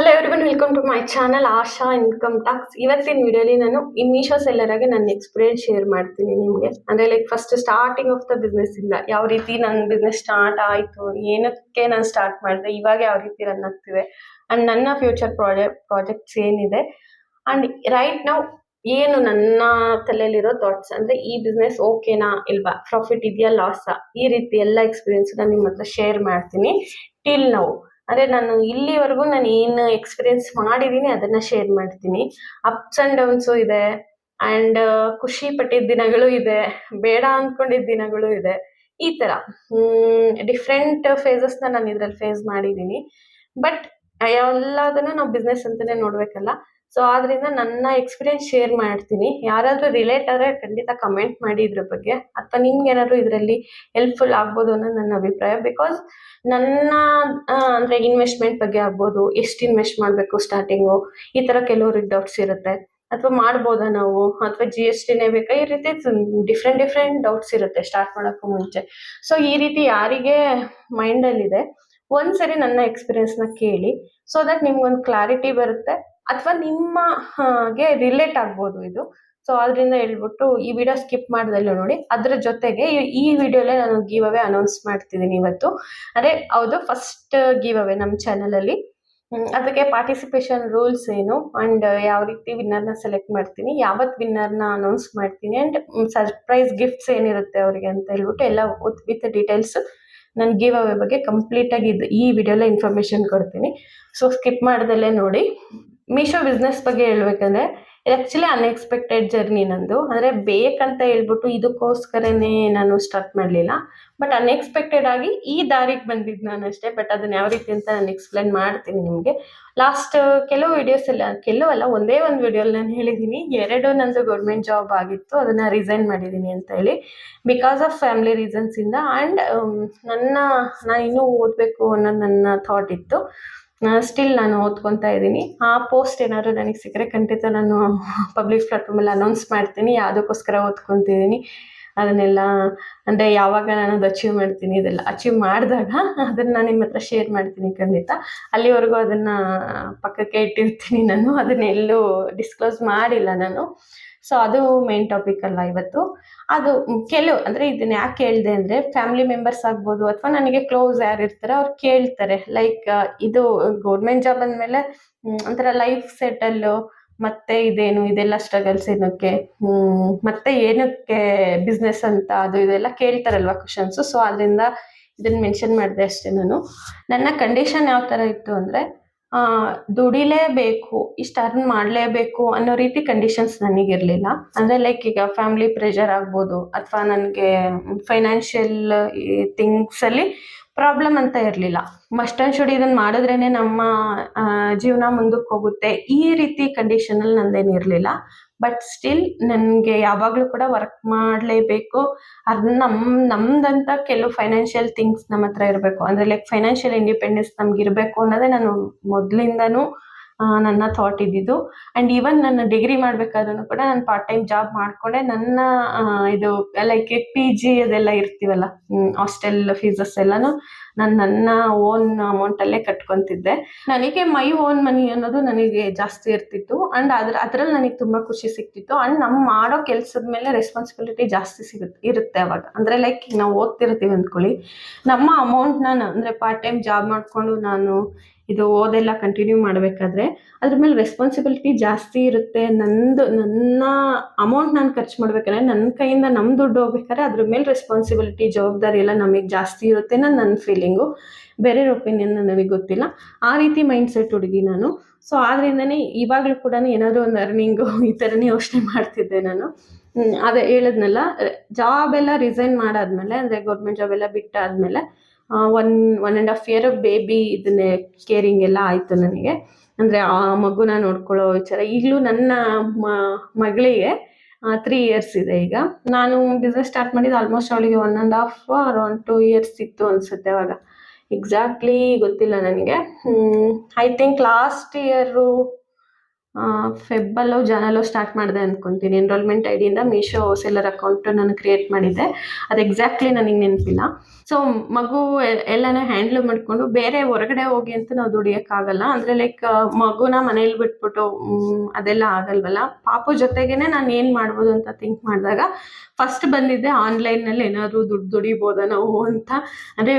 Hello everyone, welcome to my channel Asha income tax. ಇವತ್ತಿನ ವಿಡಿಯೋಲಿ ನಾನು ಈ ಮೀಶೋ ಸೆಲ್ಲರಾಗಿ ನನ್ನ ಎಕ್ಸ್ಪೀರಿಯನ್ಸ್ ಶೇರ್ ಮಾಡ್ತೀನಿ ನಿಮಗೆ. ಅಂದರೆ like first starting of the business ಇಂದ ಯಾವ ರೀತಿ ನನ್ನ ಬಿಸ್ನೆಸ್ ಸ್ಟಾರ್ಟ್ ಆಯಿತು, ಏನಕ್ಕೆ ನಾನು ಸ್ಟಾರ್ಟ್ ಮಾಡಿದೆ, ಇವಾಗ ಯಾವ ರೀತಿ ರನ್ ಆಗ್ತಿದೆ, ಆ್ಯಂಡ್ ನನ್ನ ಫ್ಯೂಚರ್ ಪ್ರಾಜೆಕ್ಟ್ಸ್ ಏನಿದೆ, ಆ್ಯಂಡ್ ರೈಟ್ ನಾವು ಏನು ನನ್ನ ತಲೆಯಲ್ಲಿರೋ ಥಾಟ್ಸ್, ಅಂದರೆ ಈ ಬಿಸ್ನೆಸ್ ಓಕೆನಾ ಇಲ್ವಾ, ಪ್ರಾಫಿಟ್ ಇದೆಯಾ ಲಾಸಾ, ಈ ರೀತಿ ಎಲ್ಲ ಎಕ್ಸ್ಪೀರಿಯನ್ಸ್ ನಾನು ನಿಮ್ಮ ಹತ್ರ ಶೇರ್ ಮಾಡ್ತೀನಿ. ಟಿಲ್ ನಾವು ಅಂದರೆ ನಾನು ಇಲ್ಲಿವರೆಗೂ ನಾನು ಏನು ಎಕ್ಸ್ಪೀರಿಯನ್ಸ್ ಮಾಡಿದ್ದೀನಿ ಅದನ್ನು ಶೇರ್ ಮಾಡ್ತೀನಿ. ಅಪ್ಸ್ ಆ್ಯಂಡ್ ಡೌನ್ಸು ಇದೆ, ಆ್ಯಂಡ್ ಖುಷಿ ಪಟ್ಟಿದ್ದ ದಿನಗಳು ಇದೆ, ಬೇಡ ಅಂದ್ಕೊಂಡಿದ್ದ ದಿನಗಳು ಇದೆ. ಈ ಥರ ಡಿಫ್ರೆಂಟ್ ಫೇಸಸ್ನ ನಾನು ಇದರಲ್ಲಿ ಫೇಸ್ ಮಾಡಿದ್ದೀನಿ. ಬಟ್ ಎಲ್ಲದನ್ನು ನಾವು ಬಿಸ್ನೆಸ್ ಅಂತಲೇ ನೋಡಬೇಕಲ್ಲ. ಸೊ ಆದ್ದರಿಂದ ನನ್ನ ಎಕ್ಸ್ಪೀರಿಯನ್ಸ್ ಶೇರ್ ಮಾಡ್ತೀನಿ. ಯಾರಾದರೂ ರಿಲೇಟ್ ಆದರೆ ಖಂಡಿತ ಕಮೆಂಟ್ ಮಾಡಿ ಇದ್ರ ಬಗ್ಗೆ, ಅಥವಾ ನಿಮ್ಗೆ ಏನಾದರೂ ಇದರಲ್ಲಿ ಹೆಲ್ಪ್ಫುಲ್ ಆಗ್ಬೋದು ಅನ್ನೋದು ನನ್ನ ಅಭಿಪ್ರಾಯ. ಬಿಕಾಸ್ ನನ್ನ ಅಂದರೆ ಇನ್ವೆಸ್ಟ್ಮೆಂಟ್ ಬಗ್ಗೆ ಆಗ್ಬೋದು, ಎಷ್ಟು ಇನ್ವೆಸ್ಟ್ ಮಾಡಬೇಕು ಸ್ಟಾರ್ಟಿಂಗು, ಈ ಥರ ಕೆಲವ್ರಿಗೆ ಡೌಟ್ಸ್ ಇರುತ್ತೆ. ಅಥವಾ ಮಾಡ್ಬೋದಾ ನಾವು, ಅಥವಾ GST ಬೇಕಾ, ಈ ರೀತಿ ಡಿಫ್ರೆಂಟ್ ಡೌಟ್ಸ್ ಇರುತ್ತೆ ಸ್ಟಾರ್ಟ್ ಮಾಡೋಕ್ಕೂ ಮುಂಚೆ. ಸೊ ಈ ರೀತಿ ಯಾರಿಗೆ ಮೈಂಡಲ್ಲಿದೆ ಒಂದ್ಸರಿ ನನ್ನ ಎಕ್ಸ್ಪೀರಿಯನ್ಸ್ನ ಕೇಳಿ, ಸೊ ದಟ್ ನಿಮ್ಗೊಂದು ಕ್ಲಾರಿಟಿ ಬರುತ್ತೆ, ಅಥವಾ ನಿಮಗೆ ರಿಲೇಟ್ ಆಗ್ಬೋದು ಇದು. ಸೊ ಅದರಿಂದ ಹೇಳ್ಬಿಟ್ಟು ಈ ವಿಡಿಯೋ ಸ್ಕಿಪ್ ಮಾಡ್ದಲ್ಲೂ ನೋಡಿ. ಅದ್ರ ಜೊತೆಗೆ ಈ ವಿಡಿಯೋಲೇ ನಾನು ಗಿವ್ ಅವೇ ಅನೌನ್ಸ್ ಮಾಡ್ತಿದ್ದೀನಿ ಇವತ್ತು. ಅದೇ ಹೌದು, ಫಸ್ಟ್ ಗಿವ್ ಅವೇ ನಮ್ಮ ಚಾನಲಲ್ಲಿ. ಅದಕ್ಕೆ ಪಾರ್ಟಿಸಿಪೇಷನ್ ರೂಲ್ಸ್ ಏನು, ಆ್ಯಂಡ್ ಯಾವ ರೀತಿ ವಿನ್ನರ್ನ ಸೆಲೆಕ್ಟ್ ಮಾಡ್ತೀನಿ, ಯಾವತ್ತು ವಿನ್ನರ್ನ ಅನೌನ್ಸ್ ಮಾಡ್ತೀನಿ, ಆ್ಯಂಡ್ ಸರ್ಪ್ರೈಸ್ ಗಿಫ್ಟ್ಸ್ ಏನಿರುತ್ತೆ ಅವರಿಗೆ ಅಂತ ಹೇಳ್ಬಿಟ್ಟು ಎಲ್ಲ ವಿತ್ ಡೀಟೇಲ್ಸ್ ನಾನು ಗಿವ್ ಅವೇ ಬಗ್ಗೆ ಕಂಪ್ಲೀಟಾಗಿ ಈ ವಿಡಿಯೋಲ್ಲೇ ಇನ್ಫಾರ್ಮೇಷನ್ ಕೊಡ್ತೀನಿ. ಸೊ ಸ್ಕಿಪ್ ಮಾಡ್ದಲ್ಲೇ ನೋಡಿ. ಮೀಶೋ ಬಿಸ್ನೆಸ್ ಬಗ್ಗೆ ಹೇಳ್ಬೇಕಂದ್ರೆ ಇದು ಆ್ಯಕ್ಚುಲಿ ಅನ್ಎಕ್ಸ್ಪೆಕ್ಟೆಡ್ ಜರ್ನಿ ನಂದು. ಅಂದರೆ ಬೇಕಂತ ಹೇಳ್ಬಿಟ್ಟು ಇದಕ್ಕೋಸ್ಕರನೇ ನಾನು ಸ್ಟಾರ್ಟ್ ಮಾಡಲಿಲ್ಲ, ಬಟ್ ಅನ್ಎಕ್ಸ್ಪೆಕ್ಟೆಡ್ ಆಗಿ ಈ ದಾರಿಗೆ ಬಂದಿದ್ದು ನಾನು ಅಷ್ಟೇ. ಬಟ್ ಅದನ್ನು ಯಾವ ರೀತಿ ಅಂತ ನಾನು ಎಕ್ಸ್ಪ್ಲೇನ್ ಮಾಡ್ತೀನಿ ನಿಮಗೆ. ಲಾಸ್ಟ್ ಕೆಲವು ವೀಡಿಯೋಸಲ್ಲ, ಕೆಲವಲ್ಲ ಒಂದೇ ಒಂದು ವಿಡಿಯೋಲಿ ನಾನು ಹೇಳಿದ್ದೀನಿ, 2 ನಂದು ಗೌರ್ಮೆಂಟ್ ಜಾಬ್ ಆಗಿತ್ತು, ಅದನ್ನು ರಿಸೈನ್ ಮಾಡಿದ್ದೀನಿ ಅಂತ ಹೇಳಿ, ಬಿಕಾಸ್ ಆಫ್ ಫ್ಯಾಮಿಲಿ ರೀಸನ್ಸಿಂದ. ಆ್ಯಂಡ್ ನಾನು ಇನ್ನೂ ಓದಬೇಕು ಅನ್ನೋದು ನನ್ನ ಥಾಟ್ ಇತ್ತು. ಸ್ಟಿಲ್ ನಾನು ಓದ್ಕೊತಾ ಇದ್ದೀನಿ. ಆ ಪೋಸ್ಟ್ ಏನಾದರೂ ನನಗೆ ಸಿಕ್ಕರೆ ಖಂಡಿತ ನಾನು ಪಬ್ಲಿಕ್ ಪ್ಲಾಟ್ಫಾರ್ಮಲ್ಲಿ ಅನೌನ್ಸ್ ಮಾಡ್ತೀನಿ ಯಾವುದಕ್ಕೋಸ್ಕರ ಓದ್ಕೊತಿದ್ದೀನಿ ಅದನ್ನೆಲ್ಲ. ಅಂದರೆ ಯಾವಾಗ ನಾನು ಅದು ಅಚೀವ್ ಮಾಡ್ತೀನಿ, ಇದೆಲ್ಲ ಅಚೀವ್ ಮಾಡಿದಾಗ ಅದನ್ನು ನಾನು ನಿಮ್ಮ ಹತ್ರ ಶೇರ್ ಮಾಡ್ತೀನಿ ಖಂಡಿತ. ಅಲ್ಲಿವರೆಗೂ ಅದನ್ನು ಪಕ್ಕಕ್ಕೆ ಇಟ್ಟಿರ್ತೀನಿ, ನಾನು ಅದನ್ನೆಲ್ಲೂ ಡಿಸ್ಕ್ಲೋಸ್ ಮಾಡಿಲ್ಲ ನಾನು. ಸೊ ಅದು ಮೇನ್ ಟಾಪಿಕ್ ಅಲ್ಲ ಇವತ್ತು. ಅದು ಕೆಲವು ಅಂದರೆ ಇದನ್ನ ಯಾಕೆ ಹೇಳಿದೆ ಅಂದರೆ, ಫ್ಯಾಮಿಲಿ ಮೆಂಬರ್ಸ್ ಆಗ್ಬೋದು, ಅಥವಾ ನನಗೆ ಕ್ಲೋಸ್ ಯಾರು ಇರ್ತಾರೆ ಅವ್ರು ಕೇಳ್ತಾರೆ, ಲೈಕ್ ಇದು ಗೌರ್ಮೆಂಟ್ ಜಾಬ್ ಅಂದಮೇಲೆ ಒಂಥರ ಲೈಫ್ ಸೆಟಲ್ಲು, ಮತ್ತೆ ಇದೇನು, ಇದೆಲ್ಲ ಸ್ಟ್ರಗಲ್ಸ್ ಏನಕ್ಕೆ, ಮತ್ತೆ ಏನಕ್ಕೆ ಬಿಸ್ನೆಸ್ ಅಂತ, ಅದು ಇದೆಲ್ಲ ಕೇಳ್ತಾರಲ್ವ ಕ್ವಶನ್ಸು. ಸೊ ಅದರಿಂದ ಇದನ್ನು ಮೆನ್ಷನ್ ಮಾಡಿದೆ ಅಷ್ಟೇ. ನನ್ನ ಕಂಡೀಷನ್ ಯಾವ ಥರ ಇತ್ತು ಅಂದರೆ, ದುಡಿಲೇಬೇಕು, ಇಷ್ಟು ಅರ್ನ್ ಮಾಡಲೇಬೇಕು ಅನ್ನೋ ರೀತಿ ಕಂಡೀಷನ್ಸ್ ನನಗಿರಲಿಲ್ಲ. ಅಂದರೆ ಲೈಕ್ ಈಗ ಫ್ಯಾಮಿಲಿ ಪ್ರೆಷರ್ ಆಗ್ಬೋದು, ಅಥವಾ ನನಗೆ ಫೈನಾನ್ಷಿಯಲ್ ಥಿಂಗ್ಸಲ್ಲಿ ಪ್ರಾಬ್ಲಮ್ ಅಂತ ಇರಲಿಲ್ಲ. ಮಸ್ಟ್ ಆ್ಯಂಡ್ ಶುಡ್ ಇದನ್ನು ಮಾಡಿದ್ರೇ ನಮ್ಮ ಜೀವನ ಮುಂದಕ್ಕೆ ಹೋಗುತ್ತೆ, ಈ ರೀತಿ ಕಂಡೀಷನಲ್ಲಿ ನಂದೇನು ಇರಲಿಲ್ಲ. ಬಟ್ ಸ್ಟಿಲ್ ನನಗೆ ಯಾವಾಗಲೂ ಕೂಡ ವರ್ಕ್ ಮಾಡಲೇಬೇಕು, ಅದು ನಮ್ದಂತ ಕೆಲವು ಫೈನಾನ್ಷಿಯಲ್ ಥಿಂಗ್ಸ್ ನಮ್ಮ ಹತ್ರ ಇರಬೇಕು. ಅಂದರೆ ಲೈಕ್ ಫೈನಾನ್ಷಿಯಲ್ ಇಂಡಿಪೆಂಡೆನ್ಸ್ ನಮ್ಗೆ ಇರಬೇಕು ಅನ್ನೋದೇ ನಾನು ಮೊದಲಿಂದನೂ ನನ್ನ ಥಾಟ್ ಇದ್ದಿದ್ದು. ಆ್ಯಂಡ್ ಈವನ್ ನಾನು ಡಿಗ್ರಿ ಮಾಡಬೇಕಾದ್ರೂ ಕೂಡ ನಾನು ಪಾರ್ಟ್ ಟೈಮ್ ಜಾಬ್ ಮಾಡಿಕೊಂಡೆ ನನ್ನ ಇದು ಲೈಕ್ PG ಅದೆಲ್ಲ ಇರ್ತೀವಲ್ಲ, ಹಾಸ್ಟೆಲ್ ಫೀಸಸ್ ಎಲ್ಲನೂ ನನ್ನ ಓನ್ ಅಮೌಂಟಲ್ಲೇ ಕಟ್ಕೊತಿದ್ದೆ. ನನಗೆ ಮೈ ಓನ್ ಮನಿ ಅನ್ನೋದು ನನಗೆ ಜಾಸ್ತಿ ಇರ್ತಿತ್ತು, ಆ್ಯಂಡ್ ಅದರಲ್ಲಿ ನನಗೆ ತುಂಬ ಖುಷಿ ಸಿಗ್ತಿತ್ತು. ಆ್ಯಂಡ್ ನಮ್ಮ ಮಾಡೋ ಕೆಲಸದ ಮೇಲೆ ರೆಸ್ಪಾನ್ಸಿಬಿಲಿಟಿ ಜಾಸ್ತಿ ಇರುತ್ತೆ ಅವಾಗ. ಅಂದರೆ ಲೈಕ್ ಈಗ ನಾವು ಓದ್ತಿರ್ತೀವಿ ಅಂದ್ಕೊಳ್ಳಿ, ನಮ್ಮ ಅಮೌಂಟ್ನ ಅಂದರೆ ಪಾರ್ಟ್ ಟೈಮ್ ಜಾಬ್ ಮಾಡಿಕೊಂಡು ನಾನು ಇದು ಓದೆಲ್ಲ ಕಂಟಿನ್ಯೂ ಮಾಡಬೇಕಾದ್ರೆ ಅದ್ರ ಮೇಲೆ ರೆಸ್ಪಾನ್ಸಿಬಿಲಿಟಿ ಜಾಸ್ತಿ ಇರುತ್ತೆ. ನನ್ನ ಅಮೌಂಟ್ ನಾನು ಖರ್ಚು ಮಾಡ್ಬೇಕಾದ್ರೆ, ನನ್ನ ಕೈಯಿಂದ ನಮ್ಮ ದುಡ್ಡು ಹೋಗ್ಬೇಕಾದ್ರೆ ಅದ್ರ ಮೇಲೆ ರೆಸ್ಪಾನ್ಸಿಬಿಲಿಟಿ, ಜವಾಬ್ದಾರಿ ಎಲ್ಲ ನಮಗೆ ಜಾಸ್ತಿ ಇರುತ್ತೆ ನನ್ನ ಫೀಲಿಂಗು. ಬೇರೆ ಒಪಿನಿಯನ್ ನನಗೆ ಗೊತ್ತಿಲ್ಲ, ಆ ರೀತಿ ಮೈಂಡ್ಸೆಟ್ ಹುಡುಗಿ ನಾನು. ಸೊ ಆದ್ರಿಂದನೇ ಇವಾಗಲೂ ಕೂಡ ಏನಾದರೂ ಒಂದು ಅರ್ನಿಂಗು ಈ ಥರನೇ ಯೋಚನೆ ಮಾಡ್ತಿದ್ದೆ ನಾನು. ಅದೇ ಹೇಳಿದ್ನಲ್ಲ, ಜಾಬ್ ಎಲ್ಲ ರಿಸೈನ್ ಮಾಡಾದ್ಮೇಲೆ, ಅಂದರೆ ಗೌರ್ಮೆಂಟ್ ಜಾಬ್ ಎಲ್ಲ ಬಿಟ್ಟಾದ್ಮೇಲೆ 1.5 year ಬೇಬಿ ಇದನ್ನೇ ಕೇರಿಂಗ್ ಎಲ್ಲ ಆಯಿತು ನನಗೆ. ಅಂದರೆ ಆ ಮಗುನ ನೋಡ್ಕೊಳ್ಳೋ ವಿಚಾರ. ಈಗಲೂ ನನ್ನ ಮಗಳಿಗೆ 3 years ಇದೆ ಈಗ. ನಾನು ಬಿಸ್ನೆಸ್ ಸ್ಟಾರ್ಟ್ ಮಾಡಿದ್ದು ಆಲ್ಮೋಸ್ಟ್ ಅವಳಿಗೆ 1.5 ಅರೌಂಡ್ 2 years ಇತ್ತು ಅನಿಸುತ್ತೆ ಅವಾಗ. ಎಕ್ಸಾಕ್ಟ್ಲಿ ಗೊತ್ತಿಲ್ಲ ನನಗೆ. ಐ ಥಿಂಕ್ ಲಾಸ್ಟ್ ಇಯರು ಫೆಬ್ಬಲ್ಲೋ ಜನಲ್ಲೋ ಸ್ಟಾರ್ಟ್ ಮಾಡಿದೆ ಅಂದ್ಕೊತೀನಿ. ಎನ್ರೋಲ್ಮೆಂಟ್ ಐ ಡಿಯಿಂದ ಮೀಶೋ ಸೆಲ್ಲರ್ ಅಕೌಂಟ್ ನಾನು ಕ್ರಿಯೇಟ್ ಮಾಡಿದ್ದೆ. ಅದು ಎಕ್ಸಾಕ್ಟ್ಲಿ ನನಗೆ ನೆನಪಿಲ್ಲ. ಸೊ ಮಗು ಎಲ್ಲನೂ ಹ್ಯಾಂಡ್ಲ್ ಮಾಡಿಕೊಂಡು ಬೇರೆ ಹೊರಗಡೆ ಹೋಗಿ ಅಂತ ನಾವು ದುಡಿಯೋಕ್ಕಾಗಲ್ಲ. ಅಂದರೆ ಲೈಕ್ ಮಗುನ ಮನೇಲಿ ಬಿಟ್ಬಿಟ್ಟು ಅದೆಲ್ಲ ಆಗಲ್ವಲ್ಲ. ಪಾಪು ಜೊತೆಗೇನೆ ನಾನು ಏನು ಮಾಡ್ಬೋದು ಅಂತ ಥಿಂಕ್ ಮಾಡಿದಾಗ ಫಸ್ಟ್ ಬಂದಿದ್ದೆ ಆನ್ಲೈನಲ್ಲಿ ಏನಾದರೂ ದುಡ್ಡು ದುಡಿಬೋದಾ ನಾವು ಅಂತ. ಅಂದರೆ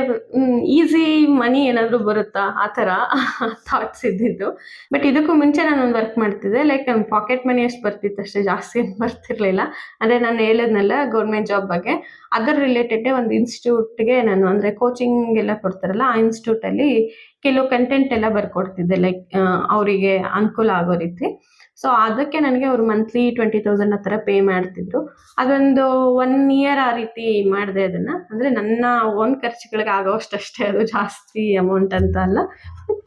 ಈಸಿ ಮನಿ ಏನಾದರೂ ಬರುತ್ತಾ ಆ ಥರ ಥಾಟ್ಸ್ ಇದ್ದಿದ್ದು. ಬಟ್ ಇದಕ್ಕೂ ಮುಂಚೆ ನಾನು ಒಂದು ವರ್ಕ್ ಮಾಡ್ತಿದ್ದೆ. ಲೈಕ್ ನನ್ನ ಪಾಕೆಟ್ ಮನಿ ಎಷ್ಟು ಬರ್ತಿತ್ತು ಅಷ್ಟೇ, ಜಾಸ್ತಿ ಏನು ಬರ್ತಿರ್ಲಿಲ್ಲ. ಅಂದರೆ ನಾನು ಹೇಳಿದ್ನಲ್ಲ ಗೌರ್ಮೆಂಟ್ ಜಾಬ್ ಬಗ್ಗೆ, ಅದರ ರಿಲೇಟೆಡೇ ಒಂದು ಇನ್ಸ್ಟಿಟ್ಯೂಟ್ಗೆ ನಾನು ಅಂದರೆ ಕೋಚಿಂಗ್ ಎಲ್ಲ ಕೊಡ್ತಾರಲ್ಲ ಆ ಇನ್ಸ್ಟಿಟ್ಯೂಟಲ್ಲಿ ಕೆಲವು ಕಂಟೆಂಟ್ ಎಲ್ಲ ಬರ್ಕೊಡ್ತಿದ್ದೆ, ಲೈಕ್ ಅವರಿಗೆ ಅನುಕೂಲ ಆಗೋ ರೀತಿ. ಸೊ ಅದಕ್ಕೆ ನನಗೆ ಅವರು ಮಂತ್ಲಿ 20,000 ಆ ಥರ ಪೇ ಮಾಡ್ತಿದ್ರು. ಅದೊಂದು 1 ಇಯರ್ ಆ ರೀತಿ ಮಾಡಿದೆ ಅದನ್ನು. ಅಂದರೆ ನನ್ನ ಓನ್ ಖರ್ಚುಗಳಿಗೆ ಆಗೋವಷ್ಟಷ್ಟೇ, ಅದು ಜಾಸ್ತಿ ಅಮೌಂಟ್ ಅಂತ ಅಲ್ಲ,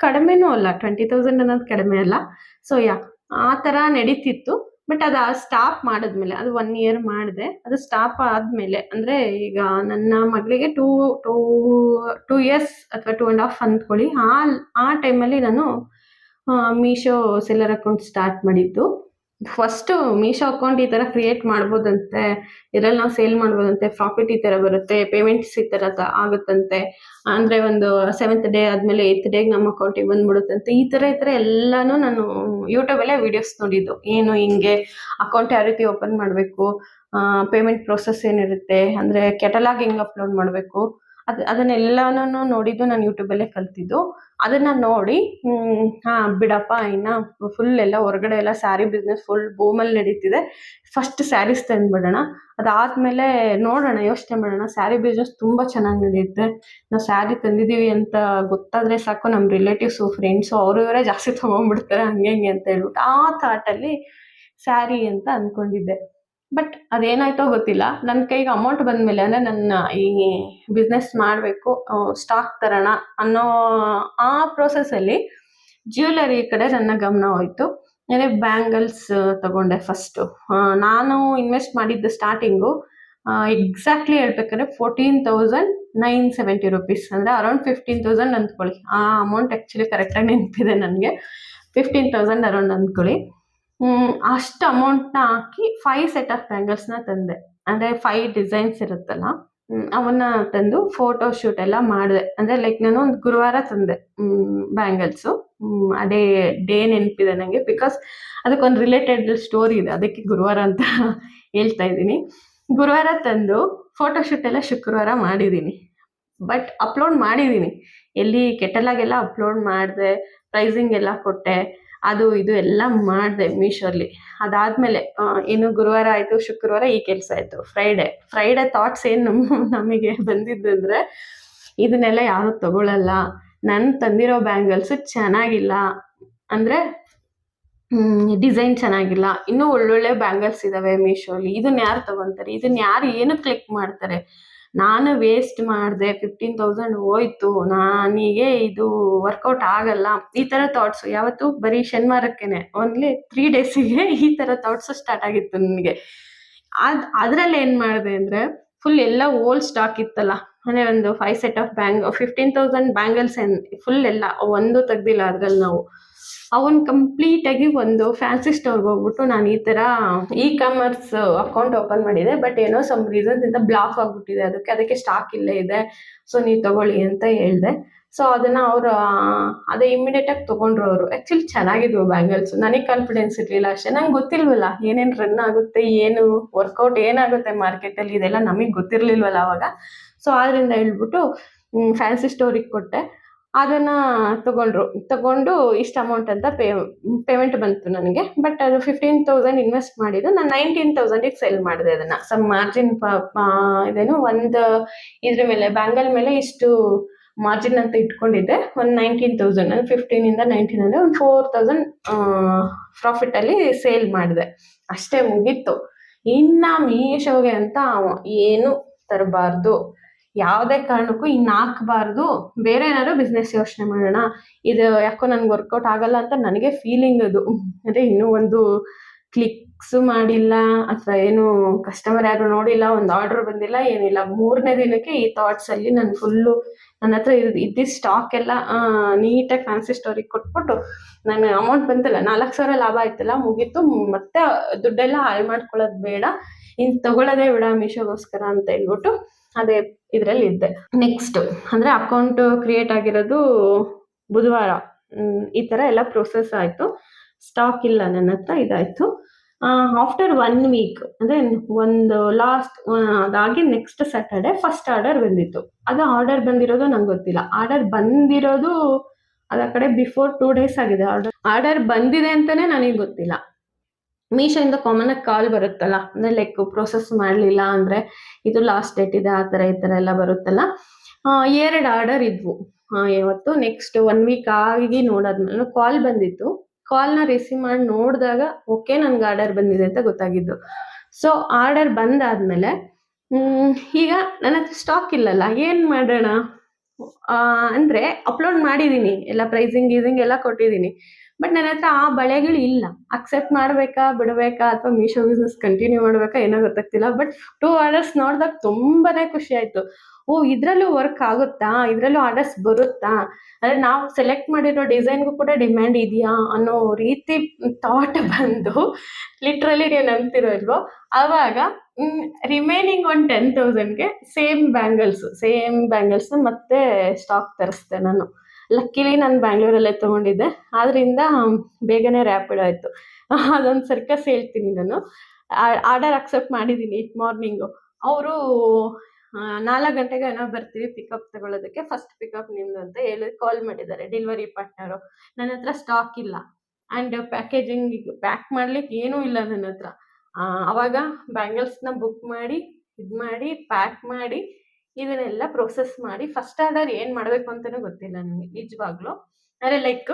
ಕಡಿಮೆನೂ ಅಲ್ಲ. 20,000 ಅನ್ನೋದು ಕಡಿಮೆ ಅಲ್ಲ. ಸೊ ಆ ಥರ ನಡೀತಿತ್ತು. ಬಟ್ ಅದು ಸ್ಟಾಪ್ ಮಾಡಿದ್ಮೇಲೆ, ಅದು 1 ಇಯರ್ ಮಾಡಿದೆ. ಅದು ಸ್ಟಾಪ್ ಆದಮೇಲೆ ಅಂದರೆ ಈಗ ನನ್ನ ಮಗಳಿಗೆ 2 ಇಯರ್ಸ್ ಅಥವಾ 2.5 ಅಂದ್ಕೊಳ್ಳಿ. ಆ ಟೈಮಲ್ಲಿ ನಾನು ಮೀಶೋ ಸೆಲ್ಲರ್ ಅಕೌಂಟ್ ಸ್ಟಾರ್ಟ್ ಮಾಡಿದ್ದು. ಫಸ್ಟು ಮೀಶೋ ಅಕೌಂಟ್ ಈ ಥರ ಕ್ರಿಯೇಟ್ ಮಾಡ್ಬೋದಂತೆ, ಇದರಲ್ಲಿ ನಾವು ಸೇಲ್ ಮಾಡ್ಬೋದಂತೆ, ಪ್ರಾಫಿಟ್ ಈ ಥರ ಬರುತ್ತೆ, ಪೇಮೆಂಟ್ಸ್ ಈ ಥರ ಆಗುತ್ತಂತೆ. ಅಂದರೆ ಒಂದು 7th ಡೇ ಆದಮೇಲೆ 8th ಡೇಗೆ ನಮ್ಮ ಅಕೌಂಟಿಗೆ ಬಂದ್ಬಿಡುತ್ತಂತೆ. ಈ ಥರ ಎಲ್ಲನೂ ನಾನು ಯೂಟ್ಯೂಬಲ್ಲೇ ವೀಡಿಯೋಸ್ ನೋಡಿದ್ದು. ಏನು ಹಿಂಗೆ ಅಕೌಂಟ್ ಯಾವ ರೀತಿ ಓಪನ್ ಮಾಡಬೇಕು, ಪೇಮೆಂಟ್ ಪ್ರೋಸೆಸ್ ಏನಿರುತ್ತೆ, ಅಂದರೆ ಕೆಟಲಾಗ್ ಹೆಂಗೆ ಅಪ್ಲೋಡ್ ಮಾಡಬೇಕು, ಅದನ್ನೆಲ್ಲನೂ ನೋಡಿದ್ದು ನಾನು ಯೂಟ್ಯೂಬಲ್ಲೇ ಕಲ್ತಿದ್ದು. ಅದನ್ನು ನೋಡಿ ಬಿಡಪ್ಪ, ಇನ್ನು ಫುಲ್ ಎಲ್ಲ ಹೊರಗಡೆ ಎಲ್ಲ ಸ್ಯಾರಿ ಬಿಸ್ನೆಸ್ ಫುಲ್ ಬೂಮಲ್ಲಿ ನಡೀತಿದೆ, ಫಸ್ಟ್ ಸ್ಯಾರೀಸ್ ತಂದುಬಿಡೋಣ, ಅದಾದಮೇಲೆ ನೋಡೋಣ, ಯೋಚನೆ ಮಾಡೋಣ. ಸ್ಯಾರಿ ಬಿಸ್ನೆಸ್ ತುಂಬ ಚೆನ್ನಾಗಿ ನಡೆಯುತ್ತೆ. ನಾವು ಸ್ಯಾರಿ ತಂದಿದ್ದೀವಿ ಅಂತ ಗೊತ್ತಾದರೆ ಸಾಕು, ನಮ್ಮ ರಿಲೇಟಿವ್ಸು ಫ್ರೆಂಡ್ಸು ಅವರು ಇವರೇ ಜಾಸ್ತಿ ತೊಗೊಂಡ್ಬಿಡ್ತಾರೆ, ಹಂಗೆ ಹಿಂಗೆ ಅಂತ ಹೇಳ್ಬಿಟ್ಟು ಆ ಥಾಟಲ್ಲಿ ಸ್ಯಾರಿ ಅಂತ ಅಂದ್ಕೊಂಡಿದ್ದೆ. ಬಟ್ ಅದೇನಾಯ್ತೋ ಗೊತ್ತಿಲ್ಲ, ನನ್ನ ಕೈಗೆ ಅಮೌಂಟ್ ಬಂದಮೇಲೆ, ಅಂದರೆ ನನ್ನ ಈ ಬಿಸ್ನೆಸ್ ಮಾಡಬೇಕು, ಸ್ಟಾಕ್ ತರೋಣ ಅನ್ನೋ ಆ ಪ್ರೋಸೆಸ್ಸಲ್ಲಿ ಜ್ಯುವೆಲರಿ ಕಡೆ ನನ್ನ ಗಮನ ಹೋಯಿತು. ಅಂದರೆ ಬ್ಯಾಂಗಲ್ಸ್ ತಗೊಂಡೆ ಫಸ್ಟು. ನಾನು ಇನ್ವೆಸ್ಟ್ ಮಾಡಿದ್ದು ಸ್ಟಾರ್ಟಿಂಗು ಎಕ್ಸಾಕ್ಟ್ಲಿ ಹೇಳ್ಬೇಕಾದ್ರೆ 14,970 ರುಪೀಸ್, ಅಂದರೆ ಅರೌಂಡ್ 15,000 ಅಂದ್ಕೊಳ್ಳಿ. ಆ ಅಮೌಂಟ್ ಆ್ಯಕ್ಚುಲಿ ಕರೆಕ್ಟಾಗಿ ನೆನಪಿದೆ ನನಗೆ. 15,000 ಅರೌಂಡ್ ಅಂದ್ಕೊಳ್ಳಿ. ಅಷ್ಟು ಅಮೌಂಟ್ನ ಹಾಕಿ 5 ಸೆಟ್ ಆಫ್ ಬ್ಯಾಂಗಲ್ಸ್ನ ತಂದೆ. ಅಂದರೆ 5 ಡಿಸೈನ್ಸ್ ಇರುತ್ತಲ್ಲ, ಅವನ್ನ ತಂದು ಫೋಟೋ ಶೂಟ್ ಎಲ್ಲ ಮಾಡಿದೆ. ಅಂದರೆ ಲೈಕ್ ನಾನು ಒಂದು ಗುರುವಾರ ತಂದೆ ಬ್ಯಾಂಗಲ್ಸು. ಅದೇ ಡೇ ನೆನಪಿದೆ ನನಗೆ, ಬಿಕಾಸ್ ಅದಕ್ಕೊಂದು ರಿಲೇಟೆಡ್ ಸ್ಟೋರಿ ಇದೆ, ಅದಕ್ಕೆ ಗುರುವಾರ ಅಂತ ಹೇಳ್ತಾ ಇದ್ದೀನಿ. ಗುರುವಾರ ತಂದು ಫೋಟೋ ಶೂಟ್ ಎಲ್ಲ ಶುಕ್ರವಾರ ಮಾಡಿದ್ದೀನಿ. ಬಟ್ ಅಪ್ಲೋಡ್ ಮಾಡಿದ್ದೀನಿ, ಎಲ್ಲಿ ಕೆಟಲಾಗೆಲ್ಲ ಅಪ್ಲೋಡ್ ಮಾಡಿದೆ, ಪ್ರೈಸಿಂಗ್ ಎಲ್ಲ ಕೊಟ್ಟೆ, ಅದು ಇದು ಎಲ್ಲ ಮಾಡಿದೆ ಮೀಶೋಲ್ಲಿ. ಅದಾದಮೇಲೆ ಏನು ಗುರುವಾರ ಆಯಿತು, ಶುಕ್ರವಾರ ಈ ಕೆಲಸ ಆಯಿತು. ಫ್ರೈಡೆ ಥಾಟ್ಸ್ ಏನು ನಮಗೆ ಬಂದಿದ್ದು ಅಂದರೆ, ಇದನ್ನೆಲ್ಲ ಯಾರೂ ತೊಗೊಳ್ಳಲ್ಲ, ನಾನು ತಂದಿರೋ ಬ್ಯಾಂಗಲ್ಸು ಚೆನ್ನಾಗಿಲ್ಲ, ಅಂದರೆ ಡಿಸೈನ್ ಚೆನ್ನಾಗಿಲ್ಲ, ಇನ್ನೂ ಒಳ್ಳೊಳ್ಳೆ ಬ್ಯಾಂಗಲ್ಸ್ ಇದ್ದಾವೆ ಮೀಶೋಲಿ, ಇದನ್ನ ಯಾರು ತೊಗೊತಾರೆ, ಇದನ್ನ ಯಾರು ಏನು ಕ್ಲಿಕ್ ಮಾಡ್ತಾರೆ, ನಾನು ವೇಸ್ಟ್ ಮಾಡಿದೆ, 15,000 ಹೋಯ್ತು, ನನಗೆ ಇದು ವರ್ಕೌಟ್ ಆಗಲ್ಲ, ಈ ಥರ ಥಾಟ್ಸು. ಯಾವತ್ತು ಬರೀ ಶನಿವಾರಕ್ಕೇನೆ, ಓನ್ಲಿ 3 ಡೇಸಿಗೆ ಈ ಥರ ಥಾಟ್ಸು ಸ್ಟಾರ್ಟ್ ಆಗಿತ್ತು ನನಗೆ. ಅದರಲ್ಲಿ ಏನು ಮಾಡಿದೆ ಅಂದರೆ, ಫುಲ್ ಎಲ್ಲ ಓಲ್ಡ್ ಸ್ಟಾಕ್ ಇತ್ತಲ್ಲ, ಅಂದರೆ ಒಂದು 5 ಸೆಟ್ ಆಫ್ 15,000 ಬ್ಯಾಂಗಲ್ಸ್ ಫುಲ್ ಎಲ್ಲ ಒಂದು ತೆಗ್ದಿಲ್ಲ ಅದರಲ್ಲಿ ನಾವು. ಅವನ್ ಕಂಪ್ಲೀಟಾಗಿ ಒಂದು ಫ್ಯಾನ್ಸಿ ಸ್ಟೋರ್ಗೆ ಹೋಗ್ಬಿಟ್ಟು ನಾನು ಈ ಥರ ಕಾಮರ್ಸ್ ಅಕೌಂಟ್ ಓಪನ್ ಮಾಡಿದೆ. ಬಟ್ ಏನೋ ಸಮ್ ರೀಸನ್ಸಿಂದ ಬ್ಲಾಕ್ ಆಗಿಬಿಟ್ಟಿದೆ, ಅದಕ್ಕೆ ಸ್ಟಾಕ್ ಇಲ್ಲೇ ಇದೆ, ಸೊ ನೀವು ತೊಗೊಳ್ಳಿ ಅಂತ ಹೇಳಿದೆ. ಸೊ ಅದನ್ನು ಅವರು ಅದೇ ಇಮಿಡಿಯೇಟಾಗಿ ತೊಗೊಂಡ್ರು ಅವರು. ಆ್ಯಕ್ಚುಲಿ ಚೆನ್ನಾಗಿದ್ವು ಬ್ಯಾಂಗಲ್ಸು. ನನಗೆ ಕಾನ್ಫಿಡೆನ್ಸ್ ಇರಲಿಲ್ಲ ಅಷ್ಟೇ, ನಂಗೆ ಗೊತ್ತಿಲ್ವಲ್ಲ ಏನೇನು ರನ್ ಆಗುತ್ತೆ, ಏನು ವರ್ಕೌಟ್ ಏನಾಗುತ್ತೆ ಮಾರ್ಕೆಟಲ್ಲಿ, ಇದೆಲ್ಲ ನಮಗೆ ಗೊತ್ತಿರಲಿಲ್ವಲ್ಲ ಆವಾಗ. ಸೊ ಆದ್ದರಿಂದ ಹೇಳ್ಬಿಟ್ಟು ಫ್ಯಾನ್ಸಿ ಸ್ಟೋರಿಗೆ ಕೊಟ್ಟೆ. ಅದನ್ನು ತಗೊಂಡು ಇಷ್ಟು ಅಮೌಂಟ್ ಅಂತ ಪೇಮೆಂಟ್ ಬಂತು ನನಗೆ. ಬಟ್ ಅದು 15,000 ಇನ್ವೆಸ್ಟ್ ಮಾಡಿದ್ದು, ನಾನು 19,000ಗೆ ಸೆಲ್ ಮಾಡಿದೆ ಅದನ್ನು. ಸಮ್ ಮಾರ್ಜಿನ್ ಇದೇನು ಒಂದು ಇದ್ರ ಮೇಲೆ ಬ್ಯಾಂಗಲ್ ಮೇಲೆ ಇಷ್ಟು ಮಾರ್ಜಿನ್ ಅಂತ ಇಟ್ಕೊಂಡಿದ್ದೆ. ಒಂದು 19,000, ಅಂದರೆ 15ಇಂದ 19 ಅಂದರೆ ಒಂದು 4,000 ಪ್ರಾಫಿಟಲ್ಲಿ ಸೇಲ್ ಮಾಡಿದೆ. ಅಷ್ಟೇ, ಮುಗೀತು. ಇನ್ನು ಮೀಶೋಗೆ ಅಂತ ಏನು ತರಬಾರ್ದು, ಯಾವುದೇ ಕಾರಣಕ್ಕೂ ಇನ್ನು ಹಾಕಬಾರ್ದು, ಬೇರೆ ಏನಾದ್ರು ಬಿಸ್ನೆಸ್ ಯೋಚನೆ ಮಾಡೋಣ, ಇದು ಯಾಕೋ ನನಗೆ ವರ್ಕೌಟ್ ಆಗಲ್ಲ ಅಂತ ನನಗೆ ಫೀಲಿಂಗ್ ಅದು. ಅಂದರೆ ಇನ್ನೂ ಒಂದು ಕ್ಲಿಕ್ಸ್ ಮಾಡಿಲ್ಲ ಅಥವಾ ಏನು ಕಸ್ಟಮರ್ ಯಾರು ನೋಡಿಲ್ಲ, ಒಂದು ಆರ್ಡರ್ ಬಂದಿಲ್ಲ, ಏನಿಲ್ಲ. 3ನೇ ದಿನಕ್ಕೆ ಈ ಥಾಟ್ಸ್ ಅಲ್ಲಿ ನಾನು ಫುಲ್ಲು ನನ್ನ ಹತ್ರ ಇದ್ದಿದ್ದ ಸ್ಟಾಕ್ ಎಲ್ಲ ನೀಟಾಗಿ ಫ್ಯಾನ್ಸಿ ಸ್ಟೋರಿಗೆ ಕೊಟ್ಬಿಟ್ಟು ನಾನು ಅಮೌಂಟ್ ಬಂತಲ್ಲ 4,000 ಲಾಭ ಆಯ್ತಲ್ಲ, ಮುಗೀತು. ಮತ್ತೆ ದುಡ್ಡೆಲ್ಲ ಹಾಳು ಮಾಡ್ಕೊಳ್ಳೋದು ಬೇಡ, ಇನ್ನು ತಗೊಳ್ಳೋದೇ ಬೇಡ ಮೀಶೋಗೋಸ್ಕರ ಅಂತ ಹೇಳ್ಬಿಟ್ಟು ಅದೇ ಇದರಲ್ಲಿ ಇದ್ದೆ. ನೆಕ್ಸ್ಟ್ ಅಂದರೆ ಅಕೌಂಟ್ ಕ್ರಿಯೇಟ್ ಆಗಿರೋದು ಬುಧವಾರ. ಈ ಥರ ಎಲ್ಲ ಪ್ರೊಸೆಸ್ ಆಯಿತು. ಸ್ಟಾಕ್ ಇಲ್ಲ ನನ್ನ ಹತ್ರ, ಇದಾಯಿತು. ಆಫ್ಟರ್ 1 ವೀಕ್ ಅಂದರೆ ಒಂದು ಲಾಸ್ಟ್ ಅದಾಗಿ ನೆಕ್ಸ್ಟ್ ಸ್ಯಾಟರ್ಡೆ ಫಸ್ಟ್ ಆರ್ಡರ್ ಬಂದಿತ್ತು. ಅದು ಆರ್ಡರ್ ಬಂದಿರೋದು ನಂಗೆ ಗೊತ್ತಿಲ್ಲ. ಆರ್ಡರ್ ಬಂದಿರೋದು ಅದ ಕಡೆ ಬಿಫೋರ್ 2 ಡೇಸ್ ಆಗಿದೆ. ಆರ್ಡರ್ ಬಂದಿದೆ ಅಂತಲೇ ನನಗೆ ಗೊತ್ತಿಲ್ಲ. ಮೀಶೋಯಿಂದ ಕಾಮನಾಗಿ ಕಾಲ್ ಬರುತ್ತಲ್ಲ, ಅಂದರೆ ಲೈಕ್ ಪ್ರೊಸೆಸ್ ಮಾಡಲಿಲ್ಲ ಅಂದರೆ ಇದು ಲಾಸ್ಟ್ ಡೇಟ್ ಇದೆ, ಆ ಥರ ಈ ಥರ ಎಲ್ಲ ಬರುತ್ತಲ್ಲ. 2 ಆರ್ಡರ್ ಇದ್ವು ಇವತ್ತು. ನೆಕ್ಸ್ಟ್ 1 ವೀಕ್ ಆಗಿ ನೋಡಾದ್ಮೇಲೆ ಕಾಲ್ ಬಂದಿತ್ತು. ಕಾಲ್ನ ರಿಸೀವ್ ಮಾಡಿ ನೋಡಿದಾಗ ಓಕೆ ನನಗೆ ಆರ್ಡರ್ ಬಂದಿದೆ ಅಂತ ಗೊತ್ತಾಗಿದ್ದು. ಸೊ ಆರ್ಡರ್ ಬಂದಾದ್ಮೇಲೆ ಈಗ ನನ್ನ ಹತ್ರ ಸ್ಟಾಕ್ ಇಲ್ಲಲ್ಲ, ಏನು ಮಾಡೋಣ ಅಂದರೆ ಅಪ್ಲೋಡ್ ಮಾಡಿದ್ದೀನಿ, ಎಲ್ಲ ಪ್ರೈಸಿಂಗ್ ಗೀಸಿಂಗ್ ಎಲ್ಲ ಕೊಟ್ಟಿದ್ದೀನಿ. ಬಟ್ ನನ್ನ ಹತ್ರ ಆ ಬಳೆಗಳು ಇಲ್ಲ. ಅಕ್ಸೆಪ್ಟ್ ಮಾಡಬೇಕಾ ಬಿಡಬೇಕಾ ಅಥವಾ ಮೀಶೋ ಬಿಸ್ನೆಸ್ ಕಂಟಿನ್ಯೂ ಮಾಡಬೇಕಾ ಏನೋ ಗೊತ್ತಾಗ್ತಿಲ್ಲ. ಬಟ್ 2 ಆರ್ಡರ್ಸ್ ನೋಡಿದಾಗ ತುಂಬಾ ಖುಷಿ ಆಯಿತು. ಓ, ಇದರಲ್ಲೂ ವರ್ಕ್ ಆಗುತ್ತಾ, ಇದರಲ್ಲೂ ಆರ್ಡರ್ಸ್ ಬರುತ್ತಾ, ಅಂದರೆ ನಾವು ಸೆಲೆಕ್ಟ್ ಮಾಡಿರೋ ಡಿಸೈನ್ಗೂ ಕೂಡ ಡಿಮ್ಯಾಂಡ್ ಇದೆಯಾ ಅನ್ನೋ ರೀತಿ ಥಾಟ್ ಬಂದು ಲಿಟ್ರಲಿ ನೀವು ನಂಬ್ತಿರೋ ಇಲ್ವೋ, ಆವಾಗ ರಿಮೈನಿಂಗ್ ಒಂದು 10,000ಗೆ ಸೇಮ್ ಬ್ಯಾಂಗಲ್ಸ್ ಮತ್ತೆ ಸ್ಟಾಕ್ ತರಿಸ್ದೆ ನಾನು. ಲಕ್ಕಿಲಿ ನಾನು ಬ್ಯಾಂಗ್ಳೂರಲ್ಲೇ ತೊಗೊಂಡಿದ್ದೆ, ಆದ್ದರಿಂದ ಬೇಗನೆ ರ್ಯಾಪಿಡ್ ಆಯಿತು. ಅದೊಂದು ಸರ್ಕಸ್ ಹೇಳ್ತೀನಿ ನಾನು. ಆರ್ಡರ್ ಅಕ್ಸೆಪ್ಟ್ ಮಾಡಿದ್ದೀನಿ ಮಾರ್ನಿಂಗು. ಅವರು 4 ಗಂಟೆಗೆ ಏನೋ ಬರ್ತೀವಿ ಪಿಕಪ್ ತಗೊಳ್ಳೋದಕ್ಕೆ, ಫಸ್ಟ್ ಪಿಕಪ್ ನಿಮ್ದು ಅಂತ ಹೇಳಿ ಕಾಲ್ ಮಾಡಿದ್ದಾರೆ ಡೆಲಿವರಿ ಪಾರ್ಟ್ನರು. ನನ್ನ ಹತ್ರ ಸ್ಟಾಕ್ ಇಲ್ಲ ಆ್ಯಂಡ್ ಪ್ಯಾಕೇಜಿಂಗ್ ಪ್ಯಾಕ್ ಮಾಡ್ಲಿಕ್ಕೆ ಏನೂ ಇಲ್ಲ ನನ್ನ ಹತ್ರ. ಆವಾಗ ಬ್ಯಾಂಗಲ್ಸ್ನ ಬುಕ್ ಮಾಡಿ ಇದು ಮಾಡಿ ಪ್ಯಾಕ್ ಮಾಡಿ ಇದನ್ನೆಲ್ಲ ಪ್ರೊಸೆಸ್ ಮಾಡಿ ಫಸ್ಟ್ ಆರ್ಡರ್ ಏನು ಮಾಡಬೇಕು ಅಂತಲೂ ಗೊತ್ತಿಲ್ಲ ನನಗೆ ನಿಜವಾಗ್ಲೂ. ಅಂದರೆ ಲೈಕ್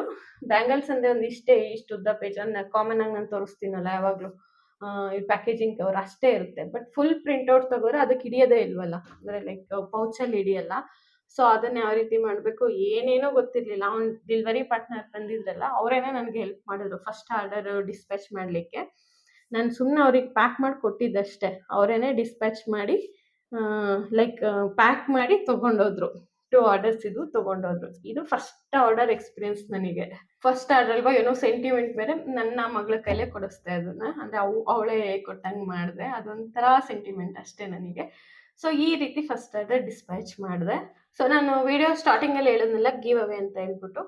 ಬ್ಯಾಂಗಲ್ಸ್ ಅಂದರೆ ಒಂದು ಇಷ್ಟು ಉದ್ದ ಪೇಜ್ ಕಾಮನ್ ಆಗಿ ನಾನು ತೋರಿಸ್ತೀನಲ್ಲ ಯಾವಾಗಲೂ, ಈ ಪ್ಯಾಕೇಜಿಂಗ್ ಕವರ್ ಅಷ್ಟೇ ಇರುತ್ತೆ. ಬಟ್ ಫುಲ್ ಪ್ರಿಂಟ್ಔಟ್ ತಗೋರೆ ಅದಕ್ಕೆ ಹಿಡಿಯೋದೇ ಇಲ್ವಲ್ಲ, ಅಂದರೆ ಲೈಕ್ ಪೌಚಲ್ಲಿ ಹಿಡಿಯಲ್ಲ. ಸೊ ಅದನ್ನ ಯಾವ ರೀತಿ ಮಾಡಬೇಕು ಏನೇನೋ ಗೊತ್ತಿರಲಿಲ್ಲ. ಅವ್ನು ಡೆಲಿವರಿ ಪಾರ್ಟ್ನರ್ ಬಂದಿದ್ರಲ್ಲ, ಅವರೇನೆ ನನಗೆ ಹೆಲ್ಪ್ ಮಾಡಿದ್ರು ಫಸ್ಟ್ ಆರ್ಡರ್ ಡಿಸ್ಪ್ಯಾಚ್ ಮಾಡಲಿಕ್ಕೆ. ನಾನು ಸುಮ್ಮನೆ ಅವ್ರಿಗೆ ಪ್ಯಾಕ್ ಮಾಡಿ ಕೊಟ್ಟಿದ್ದಷ್ಟೇ, ಅವರೇನೆ ಡಿಸ್ಪ್ಯಾಚ್ ಮಾಡಿ ಲೈಕ್ ಪ್ಯಾಕ್ ಮಾಡಿ ತೊಗೊಂಡೋದ್ರು. 2 ಆರ್ಡರ್ಸ್ ಇದು ತೊಗೊಂಡೋದ್ರು. ಇದು ಫಸ್ಟ್ ಆರ್ಡರ್ ಎಕ್ಸ್ಪೀರಿಯನ್ಸ್ ನನಗೆ. ಫಸ್ಟ್ ಆರ್ಡರ್ ಅಲ್ವಾ, ಏನೋ ಸೆಂಟಿಮೆಂಟ್ ಬೇರೆ. ನನ್ನ ಮಗಳ ಕೈಲೇ ಕೊಡಿಸ್ದೆ ಅದನ್ನು, ಅಂದರೆ ಅವಳೇ ಕೊಟ್ಟಂಗೆ ಮಾಡಿದೆ. ಅದೊಂಥರ ಸೆಂಟಿಮೆಂಟ್ ಅಷ್ಟೇ ನನಗೆ. ಸೊ ಈ ರೀತಿ ಫಸ್ಟ್ ಆರ್ಡರ್ ಡಿಸ್ಪ್ಯಾಚ್ ಮಾಡಿದೆ. ಸೊ ನಾನು ವಿಡಿಯೋ ಸ್ಟಾರ್ಟಿಂಗಲ್ಲಿ ಹೇಳಿದ್ನಲ್ಲ ಗಿವ್ ಅವೇ ಅಂತ ಹೇಳ್ಬಿಟ್ಟು,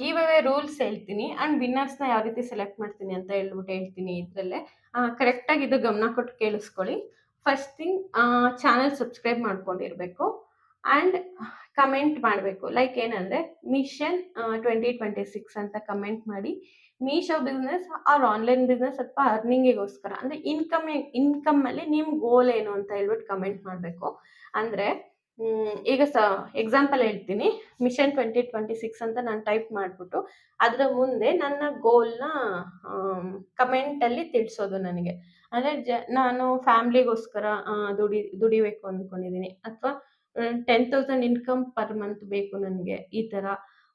ಗಿವ್ ಅವೇ ರೂಲ್ಸ್ ಹೇಳ್ತೀನಿ ಆ್ಯಂಡ್ ವಿನ್ನರ್ಸ್ನ ಯಾವ ರೀತಿ ಸೆಲೆಕ್ಟ್ ಮಾಡ್ತೀನಿ ಅಂತ ಹೇಳ್ತೀನಿ ಇದರಲ್ಲೇ. ಕರೆಕ್ಟಾಗಿ ಇದು ಗಮನ ಕೊಟ್ಟು ಕೇಳಿಸ್ಕೊಳ್ಳಿ. ಫಸ್ಟ್ ಥಿಂಗ್, ಚಾನಲ್ ಸಬ್ಸ್ಕ್ರೈಬ್ ಮಾಡ್ಕೊಂಡಿರಬೇಕು ಆ್ಯಂಡ್ ಕಮೆಂಟ್ ಮಾಡಬೇಕು. ಲೈಕ್ ಏನಂದರೆ ಮಿಷನ್ 2026 ಅಂತ ಕಮೆಂಟ್ ಮಾಡಿ. Meesho business or online business ಅಥವಾ ಅರ್ನಿಂಗಿಗೋಸ್ಕರ, ಅಂದರೆ ಇನ್ಕಮ್ಮಲ್ಲಿ ನಿಮ್ಮ ಗೋಲ್ ಏನು ಅಂತ ಹೇಳ್ಬಿಟ್ಟು ಕಮೆಂಟ್ ಮಾಡಬೇಕು. ಅಂದರೆ ಈಗ ಎಕ್ಸಾಂಪಲ್ ಹೇಳ್ತೀನಿ, ಮಿಷನ್ 2026 ಅಂತ ನಾನು ಟೈಪ್ ಮಾಡಿಬಿಟ್ಟು ಅದರ ಮುಂದೆ ನನ್ನ ಗೋಲ್ನ ಕಮೆಂಟಲ್ಲಿ ತಿಳಿಸೋದು ನನಗೆ. ಅಂದರೆ ನಾನು ಫ್ಯಾಮ್ಲಿಗೋಸ್ಕರ ದುಡಿಬೇಕು ಅಂದ್ಕೊಂಡಿದ್ದೀನಿ, ಅಥವಾ 10,000 ಇನ್ಕಮ್ ಪರ್ ಮಂತ್ ಬೇಕು ನನಗೆ ಈ ಥರ.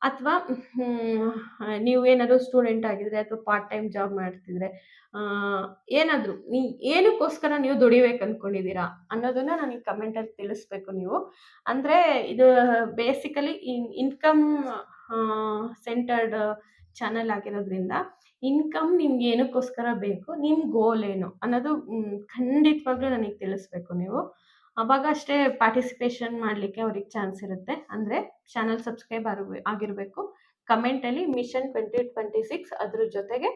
ಅಥವಾ ನೀವು ಏನಾದರೂ ಸ್ಟೂಡೆಂಟ್ ಆಗಿದ್ರೆ ಅಥವಾ ಪಾರ್ಟ್ ಟೈಮ್ ಜಾಬ್ ಮಾಡ್ತಿದ್ರೆ, ಏನಾದರೂ ಏನಕ್ಕೋಸ್ಕರ ನೀವು ದುಡಿಬೇಕು ಅಂದ್ಕೊಂಡಿದ್ದೀರಾ ಅನ್ನೋದನ್ನು ನನಗೆ ಕಮೆಂಟಲ್ಲಿ ತಿಳಿಸ್ಬೇಕು ನೀವು. ಅಂದರೆ ಇದು ಬೇಸಿಕಲಿ ಇನ್ಕಮ್ ಸೆಂಟರ್ಡ್ ಚಾನಲ್ ಆಗಿರೋದ್ರಿಂದ ಇನ್ಕಮ್ ನಿಮ್ಗೆ ಏನಕ್ಕೋಸ್ಕರ ಬೇಕು, ನಿಮ್ಮ ಗೋಲ್ ಏನು ಅನ್ನೋದು ಖಂಡಿತವಾಗ್ಲೂ ನನಗೆ ತಿಳಿಸ್ಬೇಕು ನೀವು. ಆವಾಗ ಅಷ್ಟೇ ಪಾರ್ಟಿಸಿಪೇಷನ್ ಮಾಡಲಿಕ್ಕೆ ಅವ್ರಿಗೆ ಚಾನ್ಸ್ ಇರುತ್ತೆ. ಅಂದರೆ ಚಾನಲ್ ಸಬ್ಸ್ಕ್ರೈಬ್ ಆಗಿರಬೇಕು, ಕಮೆಂಟಲ್ಲಿ ಮಿಷನ್ 2026 ಅದ್ರ ಜೊತೆಗೆ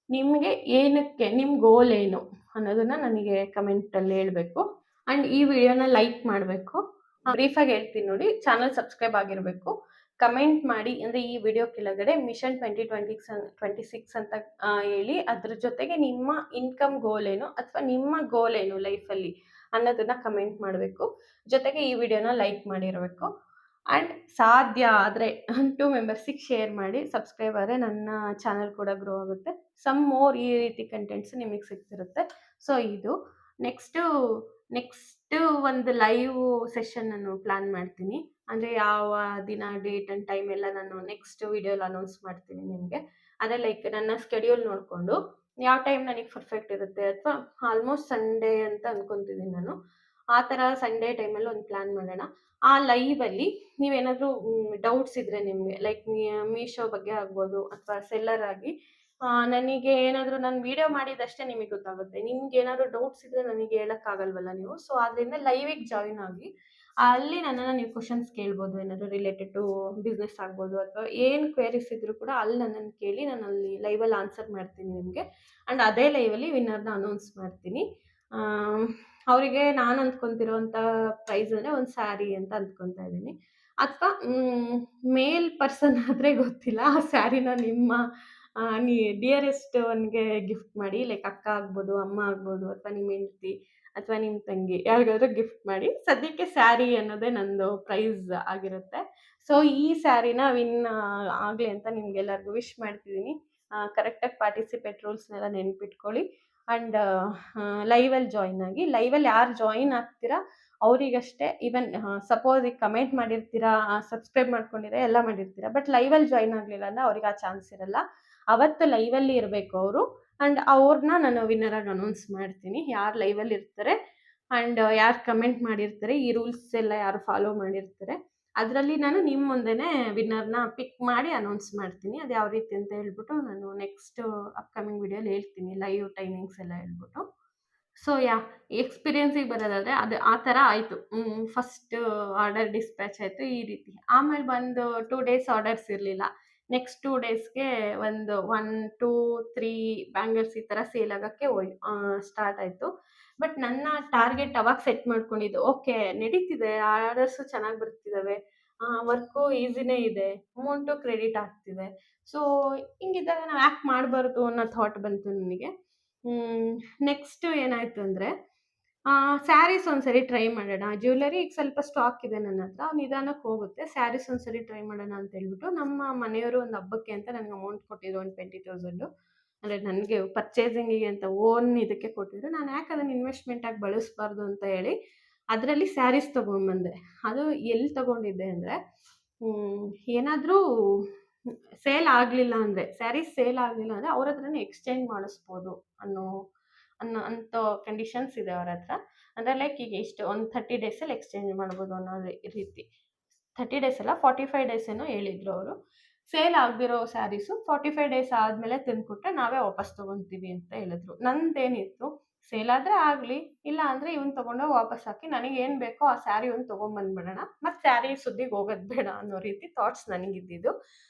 ನಿಮಗೆ ಏನಕ್ಕೆ, ನಿಮ್ಮ ಗೋಲ್ ಏನು ಅನ್ನೋದನ್ನು ನನಗೆ ಕಮೆಂಟಲ್ಲಿ ಹೇಳಬೇಕು. ಆ್ಯಂಡ್ ಈ ವಿಡಿಯೋನ ಲೈಕ್ ಮಾಡಬೇಕು. ಬ್ರೀಫಾಗಿ ಹೇಳ್ತೀನಿ ನೋಡಿ, ಚಾನಲ್ ಸಬ್ಸ್ಕ್ರೈಬ್ ಆಗಿರಬೇಕು, ಕಮೆಂಟ್ ಮಾಡಿ. ಅಂದರೆ ಈ ವಿಡಿಯೋ ಕೆಳಗಡೆ ಮಿಷನ್ 2026 ಅಂತ ಹೇಳಿ ಅದ್ರ ಜೊತೆಗೆ ನಿಮ್ಮ ಇನ್ಕಮ್ ಗೋಲ್ ಏನು ಅಥವಾ ನಿಮ್ಮ ಗೋಲ್ ಏನು ಲೈಫಲ್ಲಿ ಅನ್ನೋದನ್ನು ಕಮೆಂಟ್ ಮಾಡಬೇಕು. ಜೊತೆಗೆ ಈ ವಿಡಿಯೋನ ಲೈಕ್ ಮಾಡಿರಬೇಕು. ಆ್ಯಂಡ್ ಸಾಧ್ಯ ಆದರೆ 2 ಮೆಂಬರ್ಸಿಗೆ ಶೇರ್ ಮಾಡಿ. ಸಬ್ಸ್ಕ್ರೈಬ್ ಆದರೆ ನನ್ನ ಚಾನಲ್ ಕೂಡ ಗ್ರೋ ಆಗುತ್ತೆ. ಸಮ್ ಮೋರ್ ಈ ರೀತಿ ಕಂಟೆಂಟ್ಸ್ ನಿಮಗೆ ಸಿಗ್ತಿರುತ್ತೆ. ಸೊ ಇದು ನೆಕ್ಸ್ಟು ಒಂದು ಲೈವ್ ಸೆಷನ್ ನಾನು ಪ್ಲ್ಯಾನ್ ಮಾಡ್ತೀನಿ. ಅಂದರೆ ಯಾವ ದಿನ, ಡೇಟ್ ಆ್ಯಂಡ್ ಟೈಮ್ ಎಲ್ಲ ನಾನು ನೆಕ್ಸ್ಟ್ ವಿಡಿಯೋಲಿ ಅನೌನ್ಸ್ ಮಾಡ್ತೀನಿ ನಿಮಗೆ. ಅದೇ ಲೈಕ್ ನನ್ನ ಸ್ಕೆಡ್ಯೂಲ್ ನೋಡಿಕೊಂಡು ಯಾವ ಟೈಮ್ ನನಗೆ ಪರ್ಫೆಕ್ಟ್ ಇರುತ್ತೆ, ಅಥವಾ ಆಲ್ಮೋಸ್ಟ್ ಸಂಡೇ ಅಂತ ಅನ್ಕೊಂತಿದ್ದೀನಿ ನಾನು. ಆ ಥರ ಸಂಡೇ ಟೈಮಲ್ಲಿ ಒಂದು ಪ್ಲ್ಯಾನ್ ಮಾಡೋಣ. ಆ ಲೈವಲ್ಲಿ ನೀವೇನಾದರೂ ಡೌಟ್ಸ್ ಇದ್ದರೆ ನಿಮಗೆ, ಲೈಕ್ ಮೀಶೋ ಬಗ್ಗೆ ಆಗ್ಬೋದು ಅಥವಾ ಸೆಲ್ಲರ್ ಆಗಿ, ನನಗೆ ಏನಾದರೂ ನಾನು ವಿಡಿಯೋ ಮಾಡಿದಷ್ಟೇ ನಿಮಗೆ ಗೊತ್ತಾಗುತ್ತೆ. ನಿಮ್ಗೆ ಏನಾದರೂ ಡೌಟ್ಸ್ ಇದ್ದರೆ ನನಗೆ ಹೇಳೋಕ್ಕಾಗಲ್ವಲ್ಲ ನೀವು. ಸೊ ಆದ್ದರಿಂದ ಲೈವಿಗೆ ಜಾಯಿನ್ ಆಗಿ ಅಲ್ಲಿ ನನ್ನನ್ನು ನೀವು ಕ್ವಶನ್ಸ್ ಕೇಳ್ಬೋದು, ಏನಾದರೂ ರಿಲೇಟೆಡ್ ಟು ಬಿಸ್ನೆಸ್ ಆಗ್ಬೋದು ಅಥವಾ ಏನು ಕ್ವೇರೀಸ್ ಇದ್ದರೂ ಕೂಡ ಅಲ್ಲಿ ನನ್ನನ್ನು ಕೇಳಿ ನಾನು ಅಲ್ಲಿ ಲೈವಲ್ಲಿ ಆನ್ಸರ್ ಮಾಡ್ತೀನಿ ನಿಮಗೆ. ಆ್ಯಂಡ್ ಅದೇ ಲೈವಲ್ಲಿ ವಿನ್ನರ್ನ ಅನೌನ್ಸ್ ಮಾಡ್ತೀನಿ. ಅವರಿಗೆ ನಾನು ಅಂದ್ಕೊತಿರೋಂಥ ಪ್ರೈಸ್ ಅಂದರೆ ಒಂದು ಸ್ಯಾರಿ ಅಂತ ಅಂದ್ಕೊತಾ ಇದ್ದೀನಿ. ಅಥವಾ ಮೇಲ್ ಪರ್ಸನ್ ಆದರೆ ಗೊತ್ತಿಲ್ಲ, ಆ ಸ್ಯಾರಿನ ನಿಮ್ಮ ಡಿಯರೆಸ್ಟ್ ಒನ್ಗೆ ಗಿಫ್ಟ್ ಮಾಡಿ, ಲೈಕ್ ಅಕ್ಕ ಆಗ್ಬೋದು, ಅಮ್ಮ ಆಗ್ಬೋದು, ಅಥವಾ ನಿಮ್ಮ ಹೆಂಡತಿ ಅಥವಾ ನಿಮ್ಮ ತಂಗಿ ಯಾರಿಗಾದ್ರೂ ಗಿಫ್ಟ್ ಮಾಡಿ. ಸದ್ಯಕ್ಕೆ ಸ್ಯಾರಿ ಅನ್ನೋದೇ ನಂದು ಪ್ರೈಸ್ ಆಗಿರುತ್ತೆ. ಸೊ ಈ ಸ್ಯಾರಿನ ವಿನ್ ಆಗಲಿ ಅಂತ ನಿಮ್ಗೆಲ್ಲರಿಗೂ ವಿಶ್ ಮಾಡ್ತಿದ್ದೀನಿ. ಕರೆಕ್ಟಾಗಿ ಪಾರ್ಟಿಸಿಪೇಟ್ ರೂಲ್ಸ್ನೆಲ್ಲ ನೆನ್ಪಿಟ್ಕೊಳ್ಳಿ. ಆ್ಯಂಡ್ ಲೈವಲ್ಲಿ ಜಾಯಿನ್ ಆಗಿ, ಲೈವಲ್ಲಿ ಯಾರು ಜಾಯಿನ್ ಆಗ್ತೀರಾ ಅವರಿಗಷ್ಟೇ. ಈವನ್ ಸಪೋಸ್ ಈಗ ಕಮೆಂಟ್ ಮಾಡಿರ್ತೀರಾ, ಸಬ್ಸ್ಕ್ರೈಬ್ ಮಾಡ್ಕೊಂಡಿರ, ಎಲ್ಲ ಮಾಡಿರ್ತೀರಾ, ಬಟ್ ಲೈವಲ್ಲಿ ಜಾಯಿನ್ ಆಗಲಿಲ್ಲ ಅಂದರೆ ಅವ್ರಿಗೆ ಆ ಚಾನ್ಸ್ ಇರಲ್ಲ. ಅವತ್ತು ಲೈವಲ್ಲಿ ಇರಬೇಕು ಅವರು. ಆ್ಯಂಡ್ ಅವ್ರನ್ನ ನಾನು ವಿನ್ನರಾಗಿ ಅನೌನ್ಸ್ ಮಾಡ್ತೀನಿ, ಯಾರು ಲೈವಲ್ಲಿ ಇರ್ತಾರೆ ಆ್ಯಂಡ್ ಯಾರು ಕಮೆಂಟ್ ಮಾಡಿರ್ತಾರೆ, ಈ ರೂಲ್ಸ್ ಎಲ್ಲ ಯಾರು ಫಾಲೋ ಮಾಡಿರ್ತಾರೆ, ಅದರಲ್ಲಿ ನಾನು ನಿಮ್ಮ ಮುಂದೆನೇ ವಿನ್ನರ್ನ ಪಿಕ್ ಮಾಡಿ ಅನೌನ್ಸ್ ಮಾಡ್ತೀನಿ. ಅದು ಯಾವ ರೀತಿ ಅಂತ ಹೇಳ್ಬಿಟ್ಟು ನಾನು ನೆಕ್ಸ್ಟ್ ಅಪ್ಕಮಿಂಗ್ ವಿಡಿಯೋಲಿ ಹೇಳ್ತೀನಿ, ಲೈವ್ ಟೈಮಿಂಗ್ಸ್ ಎಲ್ಲ ಹೇಳ್ಬಿಟ್ಟು. ಸೊ ಎಕ್ಸ್ಪೀರಿಯನ್ಸಿಗೆ ಬರೋದಾದರೆ ಅದು ಆ ಥರ ಆಯಿತು. ಫಸ್ಟ್ ಆರ್ಡರ್ ಡಿಸ್ಪ್ಯಾಚ್ ಆಯಿತು ಈ ರೀತಿ. ಆಮೇಲೆ ಬಂದು 2 ಡೇಸ್ ಆರ್ಡರ್ಸ್ ಇರಲಿಲ್ಲ. ನೆಕ್ಸ್ಟ್ 2 ಡೇಸ್ಗೆ ಒಂದು 1, 2, 3 ಬ್ಯಾಂಗಲ್ಸ್ ಈ ಥರ ಸೇಲ್ ಆಗೋಕ್ಕೆ ಸ್ಟಾರ್ಟ್ ಆಯಿತು. ಬಟ್ ನನ್ನ ಟಾರ್ಗೆಟ್ ಅವಾಗ ಸೆಟ್ ಮಾಡ್ಕೊಂಡಿದ್ದು, ಓಕೆ ನಡೀತಿದೆ, ಆರ್ಡರ್ಸು ಚೆನ್ನಾಗಿ ಬರ್ತಿದ್ದಾವೆ, ವರ್ಕು ಈಸಿನೇ ಇದೆ, ಅಮೌಂಟು ಕ್ರೆಡಿಟ್ ಆಗ್ತಿದೆ. ಸೊ ಹಿಂಗಿದ್ದಾಗ ನಾವು ಯಾಕೆ ಮಾಡಬಾರ್ದು ಅನ್ನೋ ಥಾಟ್ ಬಂತು ನನಗೆ. ನೆಕ್ಸ್ಟ್ ಏನಾಯಿತು ಅಂದರೆ, ಸ್ಯಾರೀಸ್ ಒಂದ್ಸರಿ ಟ್ರೈ ಮಾಡೋಣ. ಜ್ಯುವೆಲರಿ ಈಗ ಸ್ವಲ್ಪ ಸ್ಟಾಕ್ ಇದೆ ನನ್ನ ಹತ್ರ, ನಿಧಾನಕ್ಕೆ ಹೋಗುತ್ತೆ. ಸ್ಯಾರೀಸ್ ಒಂದ್ಸರಿ ಟ್ರೈ ಮಾಡೋಣ ಅಂತ ಹೇಳ್ಬಿಟ್ಟು ನಮ್ಮ ಮನೆಯವರು ಒಂದು ಹಬ್ಬಕ್ಕೆ ಅಂತ ನನಗೆ ಅಮೌಂಟ್ ಕೊಟ್ಟಿದ್ರು, ಒಂದು 20,000. ಅಂದರೆ ನನಗೆ ಪರ್ಚೇಸಿಂಗಿಗೆ ಅಂತ ಓನ್ ಇದಕ್ಕೆ ಕೊಟ್ಟಿದ್ರು. ನಾನು ಯಾಕೆ ಅದನ್ನು ಇನ್ವೆಸ್ಟ್ಮೆಂಟಾಗಿ ಬಳಸಬಾರ್ದು ಅಂತ ಹೇಳಿ ಅದರಲ್ಲಿ ಸ್ಯಾರೀಸ್ ತೊಗೊಂಡ್ಬಂದೆ. ಅದು ಎಲ್ಲಿ ತೊಗೊಂಡಿದ್ದೆ ಅಂದರೆ, ಏನಾದರೂ ಸೇಲ್ ಆಗಲಿಲ್ಲ ಅಂದರೆ, ಸ್ಯಾರೀಸ್ ಸೇಲ್ ಆಗಲಿಲ್ಲ ಅಂದರೆ ಅವ್ರ ಹತ್ರನೇ ಎಕ್ಸ್ಚೇಂಜ್ ಮಾಡಿಸ್ಬೋದು ಅಂಥ ಕಂಡೀಷನ್ಸ್ ಇದೆ ಅವ್ರ ಹತ್ರ. ಅಂದರೆ ಲೈಕ್ ಈಗ ಇಷ್ಟು ಒಂದು 30 ಡೇಸಲ್ಲಿ ಎಕ್ಸ್ಚೇಂಜ್ ಮಾಡ್ಬೋದು ಅನ್ನೋ ರೀತಿ. 30 ಡೇಸ್ ಅಲ್ಲ, 45 ಡೇಸ್ ಏನೋ ಹೇಳಿದ್ರು ಅವರು. ಸೇಲ್ ಆಗದಿರೋ ಸ್ಯಾರೀಸು 45 ಡೇಸ್ ಆದಮೇಲೆ ತಂದುಕೊಟ್ರೆ ನಾವೇ ವಾಪಸ್ ತೊಗೊತೀವಿ ಅಂತ ಹೇಳಿದ್ರು. ನಂದೇನಿತ್ತು, ಸೇಲ್ ಆದರೆ ಆಗಲಿ, ಇಲ್ಲ ಅಂದರೆ ಇವನು ತೊಗೊಂಡೋಗಿ ವಾಪಸ್ ಹಾಕಿ ನನಗೆ ಏನು ಬೇಕೋ ಆ ಸ್ಯಾರಿ ಒಂದು ತೊಗೊಂಬಂದ್ಬಿಡೋಣ, ಮತ್ತು ಸ್ಯಾರಿ ಸುದ್ದಿಗೆ ಹೋಗೋದು ಬೇಡ ಅನ್ನೋ ರೀತಿ ಥಾಟ್ಸ್ ನನಗಿದ್ದಿದ್ದು.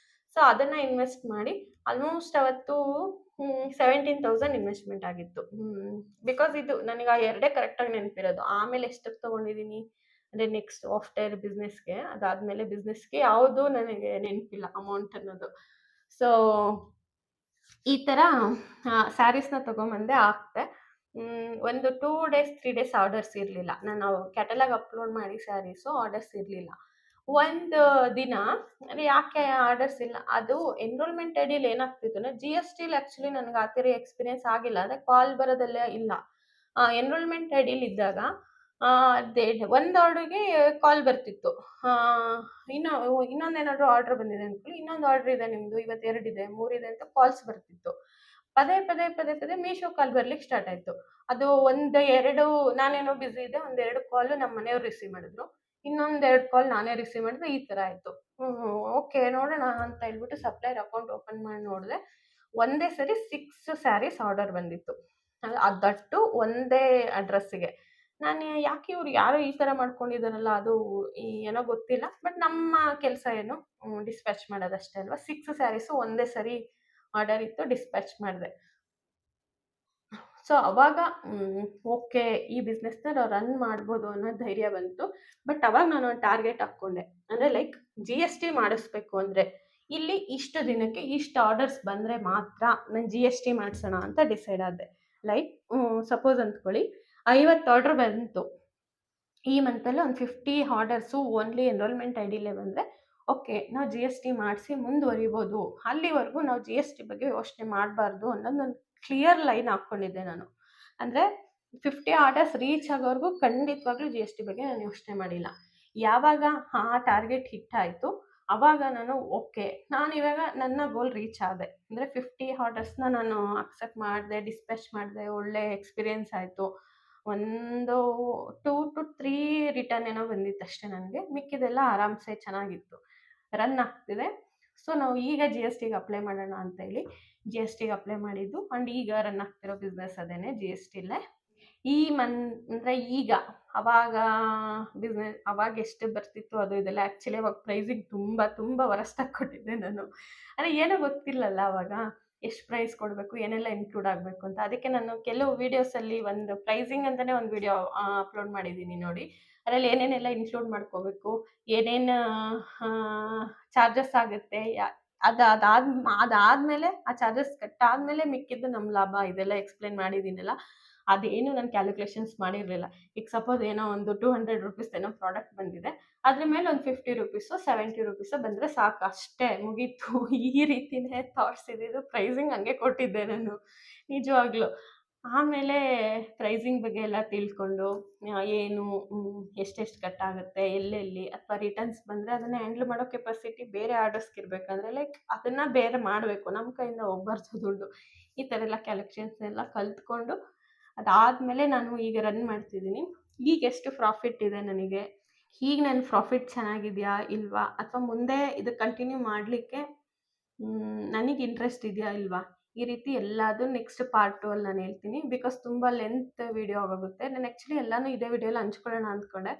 ಸೊ ಅದನ್ನು ಇನ್ವೆಸ್ಟ್ ಮಾಡಿ ಆಲ್ಮೋಸ್ಟ್ ಅವತ್ತು 17,000 ಇನ್ವೆಸ್ಟ್ಮೆಂಟ್ ಆಗಿತ್ತು. ಬಿಕಾಸ್ ಇದು ನನಗೆ ಆ ಎರಡೇ ಕರೆಕ್ಟಾಗಿ ನೆನಪಿರೋದು. ಆಮೇಲೆ ಎಷ್ಟಕ್ಕೆ ತೊಗೊಂಡಿದ್ದೀನಿ ಅಂದರೆ ನೆಕ್ಸ್ಟ್ ಆಫ್ಟರ್ ಬಿಸ್ನೆಸ್ಗೆ, ಅದಾದಮೇಲೆ ಬಿಸ್ನೆಸ್ಗೆ ಯಾವುದೂ ನನಗೆ ನೆನಪಿಲ್ಲ ಅಮೌಂಟ್ ಅನ್ನೋದು. ಸೊ ಈ ಥರ ಸ್ಯಾರೀಸ್ನ ತೊಗೊಂಬಂದೆ, ಹಾಕ್ತೆ. ಒಂದು 2 ಡೇಸ್ 3 ಡೇಸ್ ಆರ್ಡರ್ಸ್ ಇರಲಿಲ್ಲ. ನಾನು ಕ್ಯಾಟಲಾಗ್ ಅಪ್ಲೋಡ್ ಮಾಡಿ ಸ್ಯಾರೀಸು ಆರ್ಡರ್ಸ್ ಇರಲಿಲ್ಲ. ಒಂದು ದಿನ ಯಾಕೆ ಆರ್ಡರ್ಸ್ ಇಲ್ಲ, ಅದು ಎನ್ರೋಲ್ಮೆಂಟ್ ಐಡಿಯಲ್ಲಿ ಏನಾಗ್ತಿತ್ತು ಅಂದರೆ, GSTಲಿ ಆ್ಯಕ್ಚುಲಿ ನನಗೆ ಆ ಥರ ಎಕ್ಸ್ಪೀರಿಯನ್ಸ್ ಆಗಿಲ್ಲ. ಅಂದರೆ ಕಾಲ್ ಬರೋದೆಲ್ಲ ಇಲ್ಲ. ಎನ್ರೋಲ್ಮೆಂಟ್ ಐಡಿಯಲ್ಲಿ ಇದ್ದಾಗ ಒಂದು ಆರ್ಡ್ರಿಗೆ ಕಾಲ್ ಬರ್ತಿತ್ತು. ಇನ್ನೊಂದೇನಾದರೂ ಆರ್ಡ್ರ್ ಬಂದಿದೆ ಅಂದ್ಕೊಳ್ಳಿ, ಇನ್ನೊಂದು ಆರ್ಡ್ರ್ ಇದೆ ನಿಮ್ಮದು, ಇವತ್ತು 2 ಇದೆ 3 ಇದೆ ಅಂತ ಕಾಲ್ಸ್ ಬರ್ತಿತ್ತು. ಪದೇ ಪದೇ ಮೀಶೋ ಕಾಲ್ ಬರ್ಲಿಕ್ಕೆ ಸ್ಟಾರ್ಟ್ ಆಯಿತು. ಅದು 1, 2 ನಾನೇನೋ ಬ್ಯುಸಿ ಇದೆ, 1, 2 ಕಾಲು ನಮ್ಮ ಮನೆಯವ್ರು ರಿಸೀವ್ ಮಾಡಿದ್ರು, ಇನ್ನೊಂದು 2 ಕಾಲ್ ನಾನೇ ರಿಸೀವ್ ಮಾಡಿದ್ರೆ, ಈ ಥರ ಆಯಿತು. ಓಕೆ ನೋಡೋಣ ಅಂತ ಹೇಳ್ಬಿಟ್ಟು ಸಪ್ಲೈಯರ್ ಅಕೌಂಟ್ ಓಪನ್ ಮಾಡಿ ನೋಡಿದೆ. ಒಂದೇ ಸರಿ 6 ಸ್ಯಾರೀಸ್ ಆರ್ಡರ್ ಬಂದಿತ್ತು. ದಟ್ಟು ಒಂದೇ ಅಡ್ರೆಸ್ಸಿಗೆ. ನಾನು ಯಾಕೆ ಇವ್ರು ಯಾರೋ ಈ ಥರ ಮಾಡ್ಕೊಂಡಿದ್ದಾರಲ್ಲ, ಅದು ಏನೋ ಗೊತ್ತಿಲ್ಲ, ಬಟ್ ನಮ್ಮ ಕೆಲಸ ಏನು ಡಿಸ್ಪ್ಯಾಚ್ ಮಾಡೋದಷ್ಟೇ ಅಲ್ವಾ. 6 ಸ್ಯಾರೀಸು ಒಂದೇ ಸರಿ ಆರ್ಡರ್ ಇತ್ತು, ಡಿಸ್ಪ್ಯಾಚ್ ಮಾಡಿದೆ. ಸೊ ಅವಾಗ ಓಕೆ, ಈ ಬಿಸ್ನೆಸ್ನ ನಾವು ರನ್ ಮಾಡ್ಬೋದು ಅನ್ನೋ ಧೈರ್ಯ ಬಂತು. ಬಟ್ ಅವಾಗ ನಾನು ಒಂದು ಟಾರ್ಗೆಟ್ ಹಾಕ್ಕೊಂಡೆ, ಅಂದರೆ ಲೈಕ್ GST ಮಾಡಿಸ್ಬೇಕು ಅಂದರೆ ಇಲ್ಲಿ ಇಷ್ಟು ದಿನಕ್ಕೆ ಇಷ್ಟು ಆರ್ಡರ್ಸ್ ಬಂದರೆ ಮಾತ್ರ ನಾನು GST ಮಾಡಿಸೋಣ ಅಂತ ಡಿಸೈಡ್ ಆದೆ. ಲೈಕ್ ಸಪೋಸ್ ಅಂದ್ಕೊಳ್ಳಿ 50 ಆರ್ಡರ್ ಬಂತು ಈ ಮಂತಲ್ಲಿ, ಒಂದು 50 ಆರ್ಡರ್ಸು ಓನ್ಲಿ ಎನ್ರೋಲ್ಮೆಂಟ್ ಐಡಿಲೇ ಬಂದರೆ ಓಕೆ, ನಾವು GST ಮಾಡಿಸಿ ಮುಂದುವರಿಬೋದು. ಅಲ್ಲಿವರೆಗೂ ನಾವು GST ಬಗ್ಗೆ ಯೋಚನೆ ಮಾಡಬಾರ್ದು ಅನ್ನೋದೊಂದು ಕ್ಲಿಯರ್ ಲೈನ್ ಹಾಕ್ಕೊಂಡಿದ್ದೆ ನಾನು. ಅಂದರೆ 50 ಆರ್ಡರ್ಸ್ ರೀಚ್ ಆಗೋವರೆಗೂ ಖಂಡಿತವಾಗ್ಲೂ GST ಬಗ್ಗೆ ನಾನು ಯೋಚನೆ ಮಾಡಿಲ್ಲ. ಯಾವಾಗ ಆ ಟಾರ್ಗೆಟ್ ಹಿಟ್ ಆಯಿತು, ಅವಾಗ ನಾನು ಓಕೆ, ನಾನು ಇವಾಗ ನನ್ನ ಗೋಲ್ ರೀಚ್ ಆದೆ. ಅಂದರೆ 50 ಆರ್ಡರ್ಸ್ನ ನಾನು ಅಕ್ಸೆಪ್ಟ್ ಮಾಡಿದೆ, ಡಿಸ್ಪ್ಯಾಚ್ ಮಾಡಿದೆ, ಒಳ್ಳೆ ಎಕ್ಸ್ಪೀರಿಯೆನ್ಸ್ ಆಯಿತು. ಒಂದು 2 to 3 ರಿಟರ್ನ್ ಏನೋ ಬಂದಿತ್ತು ಅಷ್ಟೇ ನನಗೆ. ಮಿಕ್ಕಿದೆಲ್ಲ ಆರಾಮ್ಸೆ ಚೆನ್ನಾಗಿತ್ತು, ರನ್ ಆಗ್ತಿದೆ. ಸೊ ನಾವು ಈಗ ಜಿ ಎಸ್ ಟಿಗೆ ಅಪ್ಲೈ ಮಾಡೋಣ ಅಂತ ಹೇಳಿ ಜಿ ಎಸ್ ಟಿಗೆ ಅಪ್ಲೈ ಮಾಡಿದ್ದು. ಆ್ಯಂಡ್ ಈಗ ರನ್ ಆಗ್ತಿರೋ ಬಿಸ್ನೆಸ್ ಅದೇನೆ, ಜಿ ಎಸ್ ಟಿಲೇ. ಈ ಅಂದರೆ ಈಗ ಅವಾಗ ಬಿಸ್ನೆಸ್ ಅವಾಗ ಎಷ್ಟು ಬರ್ತಿತ್ತು ಅದು ಇದೆಲ್ಲ ಆ್ಯಕ್ಚುಲಿ ಅವಾಗ ಪ್ರೈಸಿಂಗ್ ತುಂಬ ತುಂಬ ವರಸ್ಟಾಗಿ ಕೊಟ್ಟಿದ್ದೆ ನಾನು. ಅಂದರೆ ಏನೂ ಗೊತ್ತಿಲ್ಲಲ್ಲ ಅವಾಗ, ಎಷ್ಟು ಪ್ರೈಸ್ ಕೊಡಬೇಕು, ಏನೆಲ್ಲ ಇನ್ಕ್ಲೂಡ್ ಆಗಬೇಕು ಅಂತ. ಅದಕ್ಕೆ ನಾನು ಕೆಲವು ವೀಡಿಯೋಸಲ್ಲಿ ಒಂದು ಪ್ರೈಸಿಂಗ್ ಅಂತಲೇ ಒಂದು ವೀಡಿಯೋ ಅಪ್ಲೋಡ್ ಮಾಡಿದ್ದೀನಿ ನೋಡಿ. ಅದರಲ್ಲಿ ಏನೇನೆಲ್ಲ ಇನ್ಕ್ಲೂಡ್ ಮಾಡ್ಕೋಬೇಕು, ಏನೇನು ಚಾರ್ಜಸ್ ಆಗುತ್ತೆ, ಅದಾದಮೇಲೆ ಆ ಚಾರ್ಜಸ್ ಕಟ್ಟಾದಮೇಲೆ ಮಿಕ್ಕಿದ್ದು ನಮ್ಮ ಲಾಭ, ಇದೆಲ್ಲ ಎಕ್ಸ್ಪ್ಲೇನ್ ಮಾಡಿದ್ದೀನಲ್ಲ. ಅದೇನು ನಾನು ಕ್ಯಾಲ್ಕುಲೇಷನ್ಸ್ ಮಾಡಿರಲಿಲ್ಲ. ಈಗ ಸಪೋಸ್ ಏನೋ ಒಂದು 200 ರುಪೀಸ್ ಏನೋ ಪ್ರಾಡಕ್ಟ್ ಬಂದಿದೆ, ಅದ್ರ ಮೇಲೆ ಒಂದು 50 ರುಪೀಸೋ 70 ರುಪೀಸೋ ಬಂದರೆ ಸಾಕು, ಅಷ್ಟೇ ಮುಗೀತು. ಈ ರೀತಿನೇ ಥಾಟ್ಸ್ ಇದ್ದಿದ್ದು. ಪ್ರೈಸಿಂಗ್ ಹಂಗೆ ಕೊಟ್ಟಿದ್ದೆ ನಾನು ನಿಜವಾಗ್ಲೂ. ಆಮೇಲೆ ಪ್ರೈಸಿಂಗ್ ಬಗ್ಗೆ ಎಲ್ಲ ತಿಳ್ಕೊಂಡು ಏನು ಎಷ್ಟೆಷ್ಟು ಕಟ್ಟಾಗುತ್ತೆ, ಎಲ್ಲೆಲ್ಲಿ, ಅಥವಾ ರಿಟರ್ನ್ಸ್ ಬಂದರೆ ಅದನ್ನು ಹ್ಯಾಂಡ್ಲ್ ಮಾಡೋ ಕೆಪಾಸಿಟಿ ಬೇರೆ ಆರ್ಡರ್ಸ್ಗೆ ಇರಬೇಕಂದ್ರೆ ಲೈಕ್ ಅದನ್ನು ಬೇರೆ ಮಾಡಬೇಕು, ನಮ್ಮ ಕೈಯಿಂದ ಹೋಗ್ಬಾರ್ದು ದುಡ್ಡು. ಈ ಥರ ಎಲ್ಲ ಕ್ಯಾಲ್ಕುಲೇಷನ್ಸ್ ಎಲ್ಲ ಕಲ್ತ್ಕೊಂಡು ಅದಾದಮೇಲೆ ನಾನು ಈಗ ರನ್ ಮಾಡ್ತಿದ್ದೀನಿ. ಈಗ ಎಷ್ಟು ಪ್ರಾಫಿಟ್ ಇದೆ ನನಗೆ, ಈಗ ನನ್ನ ಪ್ರಾಫಿಟ್ ಚೆನ್ನಾಗಿದೆಯಾ ಇಲ್ವಾ, ಅಥವಾ ಮುಂದೆ ಇದು ಕಂಟಿನ್ಯೂ ಮಾಡಲಿಕ್ಕೆ ನನಗೆ ಇಂಟ್ರೆಸ್ಟ್ ಇದೆಯಾ ಇಲ್ವಾ, ಈ ರೀತಿ ಎಲ್ಲದು ನೆಕ್ಸ್ಟ್ ಪಾರ್ಟ್ 2 ಅಲ್ಲಿ ನಾನು ಹೇಳ್ತೀನಿ. ಬಿಕಾಸ್ ತುಂಬ ಲೆಂತ್ ವಿಡಿಯೋ ಆಗೋಗುತ್ತೆ. ನಾನು ಆ್ಯಕ್ಚುಲಿ ಎಲ್ಲನೂ ಇದೇ ವಿಡಿಯೋಲಿ ಹಂಚ್ಕೊಳ್ಳೋಣ ಅಂದ್ಕೊಂಡೆ,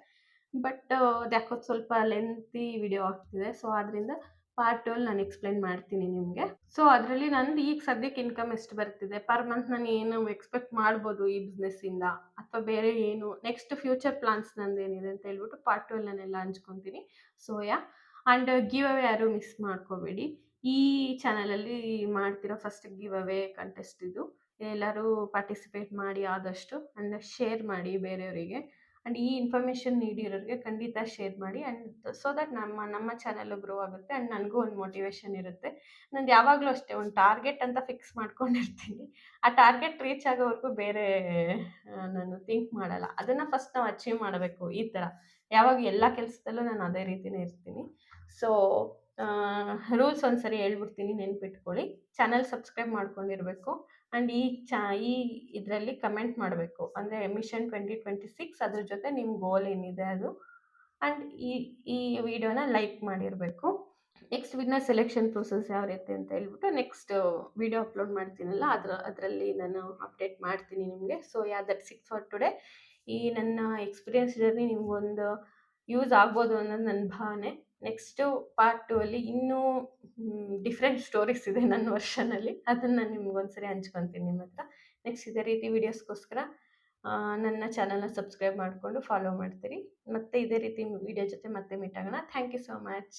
ಬಟ್ ಅದ್ಯಾಕೋ ಸ್ವಲ್ಪ ಲೆಂತಿ ವಿಡಿಯೋ ಆಗ್ತಿದೆ. ಸೊ ಆದ್ದರಿಂದ ಪಾರ್ಟ್ 2 ಅಲ್ಲಿ ನಾನು ಎಕ್ಸ್ಪ್ಲೇನ್ ಮಾಡ್ತೀನಿ ನಿಮಗೆ. ಸೊ ಅದರಲ್ಲಿ ನಂದು ಈಗ ಸದ್ಯಕ್ಕೆ ಇನ್ಕಮ್ ಎಷ್ಟು ಬರ್ತಿದೆ, ಪರ್ ಮಂತ್ ನಾನು ಏನು ಎಕ್ಸ್ಪೆಕ್ಟ್ ಮಾಡ್ಬೋದು ಈ ಬಿಸ್ನೆಸ್ಸಿಂದ, ಅಥವಾ ಬೇರೆ ಏನು ನೆಕ್ಸ್ಟ್ ಫ್ಯೂಚರ್ ಪ್ಲಾನ್ಸ್ ನಂದು ಏನಿದೆ ಅಂತ ಹೇಳ್ಬಿಟ್ಟು ಪಾರ್ಟ್ 2 ಅಲ್ಲಿ ನಾನೆಲ್ಲ ಹಂಚ್ಕೊತೀನಿ. ಸೊ ಆ್ಯಂಡ್ ಗಿವ್ ಅವೇ ಯಾರು ಮಿಸ್ ಮಾಡ್ಕೋಬೇಡಿ. ಈ ಚಾನಲಲ್ಲಿ ಮಾಡ್ತಿರೋ ಫಸ್ಟ್ ಗಿವ್ ಅವೇ ಕಂಟೆಸ್ಟ್ ಇದು. ಎಲ್ಲರೂ ಪಾರ್ಟಿಸಿಪೇಟ್ ಮಾಡಿ ಆದಷ್ಟು, ಆ್ಯಂಡ್ ಶೇರ್ ಮಾಡಿ ಬೇರೆಯವರಿಗೆ. ಆ್ಯಂಡ್ ಈ ಇನ್ಫಾರ್ಮೇಷನ್ ನೀಡಿರೋರಿಗೆ ಖಂಡಿತ ಶೇರ್ ಮಾಡಿ. ಆ್ಯಂಡ್ ಸೊ ದಟ್ ನಮ್ಮ ಚಾನಲ್ಲು ಗ್ರೋ ಆಗುತ್ತೆ, ಆ್ಯಂಡ್ ನನಗೂ ಒಂದು ಮೋಟಿವೇಶನ್ ಇರುತ್ತೆ. ನಂದು ಯಾವಾಗಲೂ ಅಷ್ಟೇ ಒಂದು ಟಾರ್ಗೆಟ್ ಅಂತ ಫಿಕ್ಸ್ ಮಾಡ್ಕೊಂಡಿರ್ತೀನಿ. ಆ ಟಾರ್ಗೆಟ್ ರೀಚ್ ಆಗೋವರೆಗೂ ಬೇರೆ ನಾನು ಥಿಂಕ್ ಮಾಡಲ್ಲ. ಅದನ್ನು ಫಸ್ಟ್ ನಾವು ಅಚೀವ್ ಮಾಡಬೇಕು. ಈ ಥರ ಯಾವಾಗ ಎಲ್ಲ ಕೆಲಸದಲ್ಲೂ ನಾನು ಅದೇ ರೀತಿಯೇ ಇರ್ತೀನಿ. ಸೊ ರೂಲ್ಸ್ ಒಂದ್ಸರಿ ಹೇಳ್ಬಿಡ್ತೀನಿ, ನೆನ್ಪಿಟ್ಕೊಳ್ಳಿ. ಚಾನಲ್ ಸಬ್ಸ್ಕ್ರೈಬ್ ಮಾಡ್ಕೊಂಡಿರಬೇಕು. ಆ್ಯಂಡ್ ಈ ಇದರಲ್ಲಿ ಕಮೆಂಟ್ ಮಾಡಬೇಕು, ಅಂದರೆ ಮಿಷನ್ 2026 ಅದ್ರ ಜೊತೆ ನಿಮ್ಮ ಗೋಲ್ ಏನಿದೆ ಅದು. ಆ್ಯಂಡ್ ಈ ವಿಡಿಯೋನ ಲೈಕ್ ಮಾಡಿರಬೇಕು. ನೆಕ್ಸ್ಟ್ ಬಿಸ್ನೆಸ್ ಸೆಲೆಕ್ಷನ್ ಪ್ರೊಸೆಸ್ ಯಾವ ರೀತಿ ಅಂತ ಹೇಳ್ಬಿಟ್ಟು ನೆಕ್ಸ್ಟ್ ವಿಡಿಯೋ ಅಪ್ಲೋಡ್ ಮಾಡ್ತೀನಲ್ಲ ಅದರಲ್ಲಿ ನಾನು ಅಪ್ಡೇಟ್ ಮಾಡ್ತೀನಿ ನಿಮಗೆ. So that's it for today. ಈ ನನ್ನ ಎಕ್ಸ್ಪೀರಿಯನ್ಸ್ ಜರ್ನಿ ನಿಮ್ಗೊಂದು ಯೂಸ್ ಆಗ್ಬೋದು ಅನ್ನೋದು ನನ್ನ ಭಾವನೆ. ನೆಕ್ಸ್ಟು ಪಾರ್ಟ್ 2 ಅಲ್ಲಿ ಇನ್ನೂ ಡಿಫ್ರೆಂಟ್ ಸ್ಟೋರೀಸ್ ಇದೆ ನನ್ನ ವರ್ಷನಲ್ಲಿ, ಅದನ್ನು ನಾನು ನಿಮ್ಗೊಂದ್ಸರಿ ಹಂಚ್ಕೊತೀನಿ ನಿಮ್ಮ ಹತ್ರ. ನೆಕ್ಸ್ಟ್ ಇದೇ ರೀತಿ ವೀಡಿಯೋಸ್ಗೋಸ್ಕರ ನನ್ನ ಚಾನಲ್ನ ಸಬ್ಸ್ಕ್ರೈಬ್ ಮಾಡಿಕೊಂಡು ಫಾಲೋ ಮಾಡ್ತೀರಿ. ಮತ್ತೆ ಇದೇ ರೀತಿ ವಿಡಿಯೋ ಜೊತೆ ಮತ್ತೆ ಮೀಟ್ ಆಗೋಣ. Thank you so much.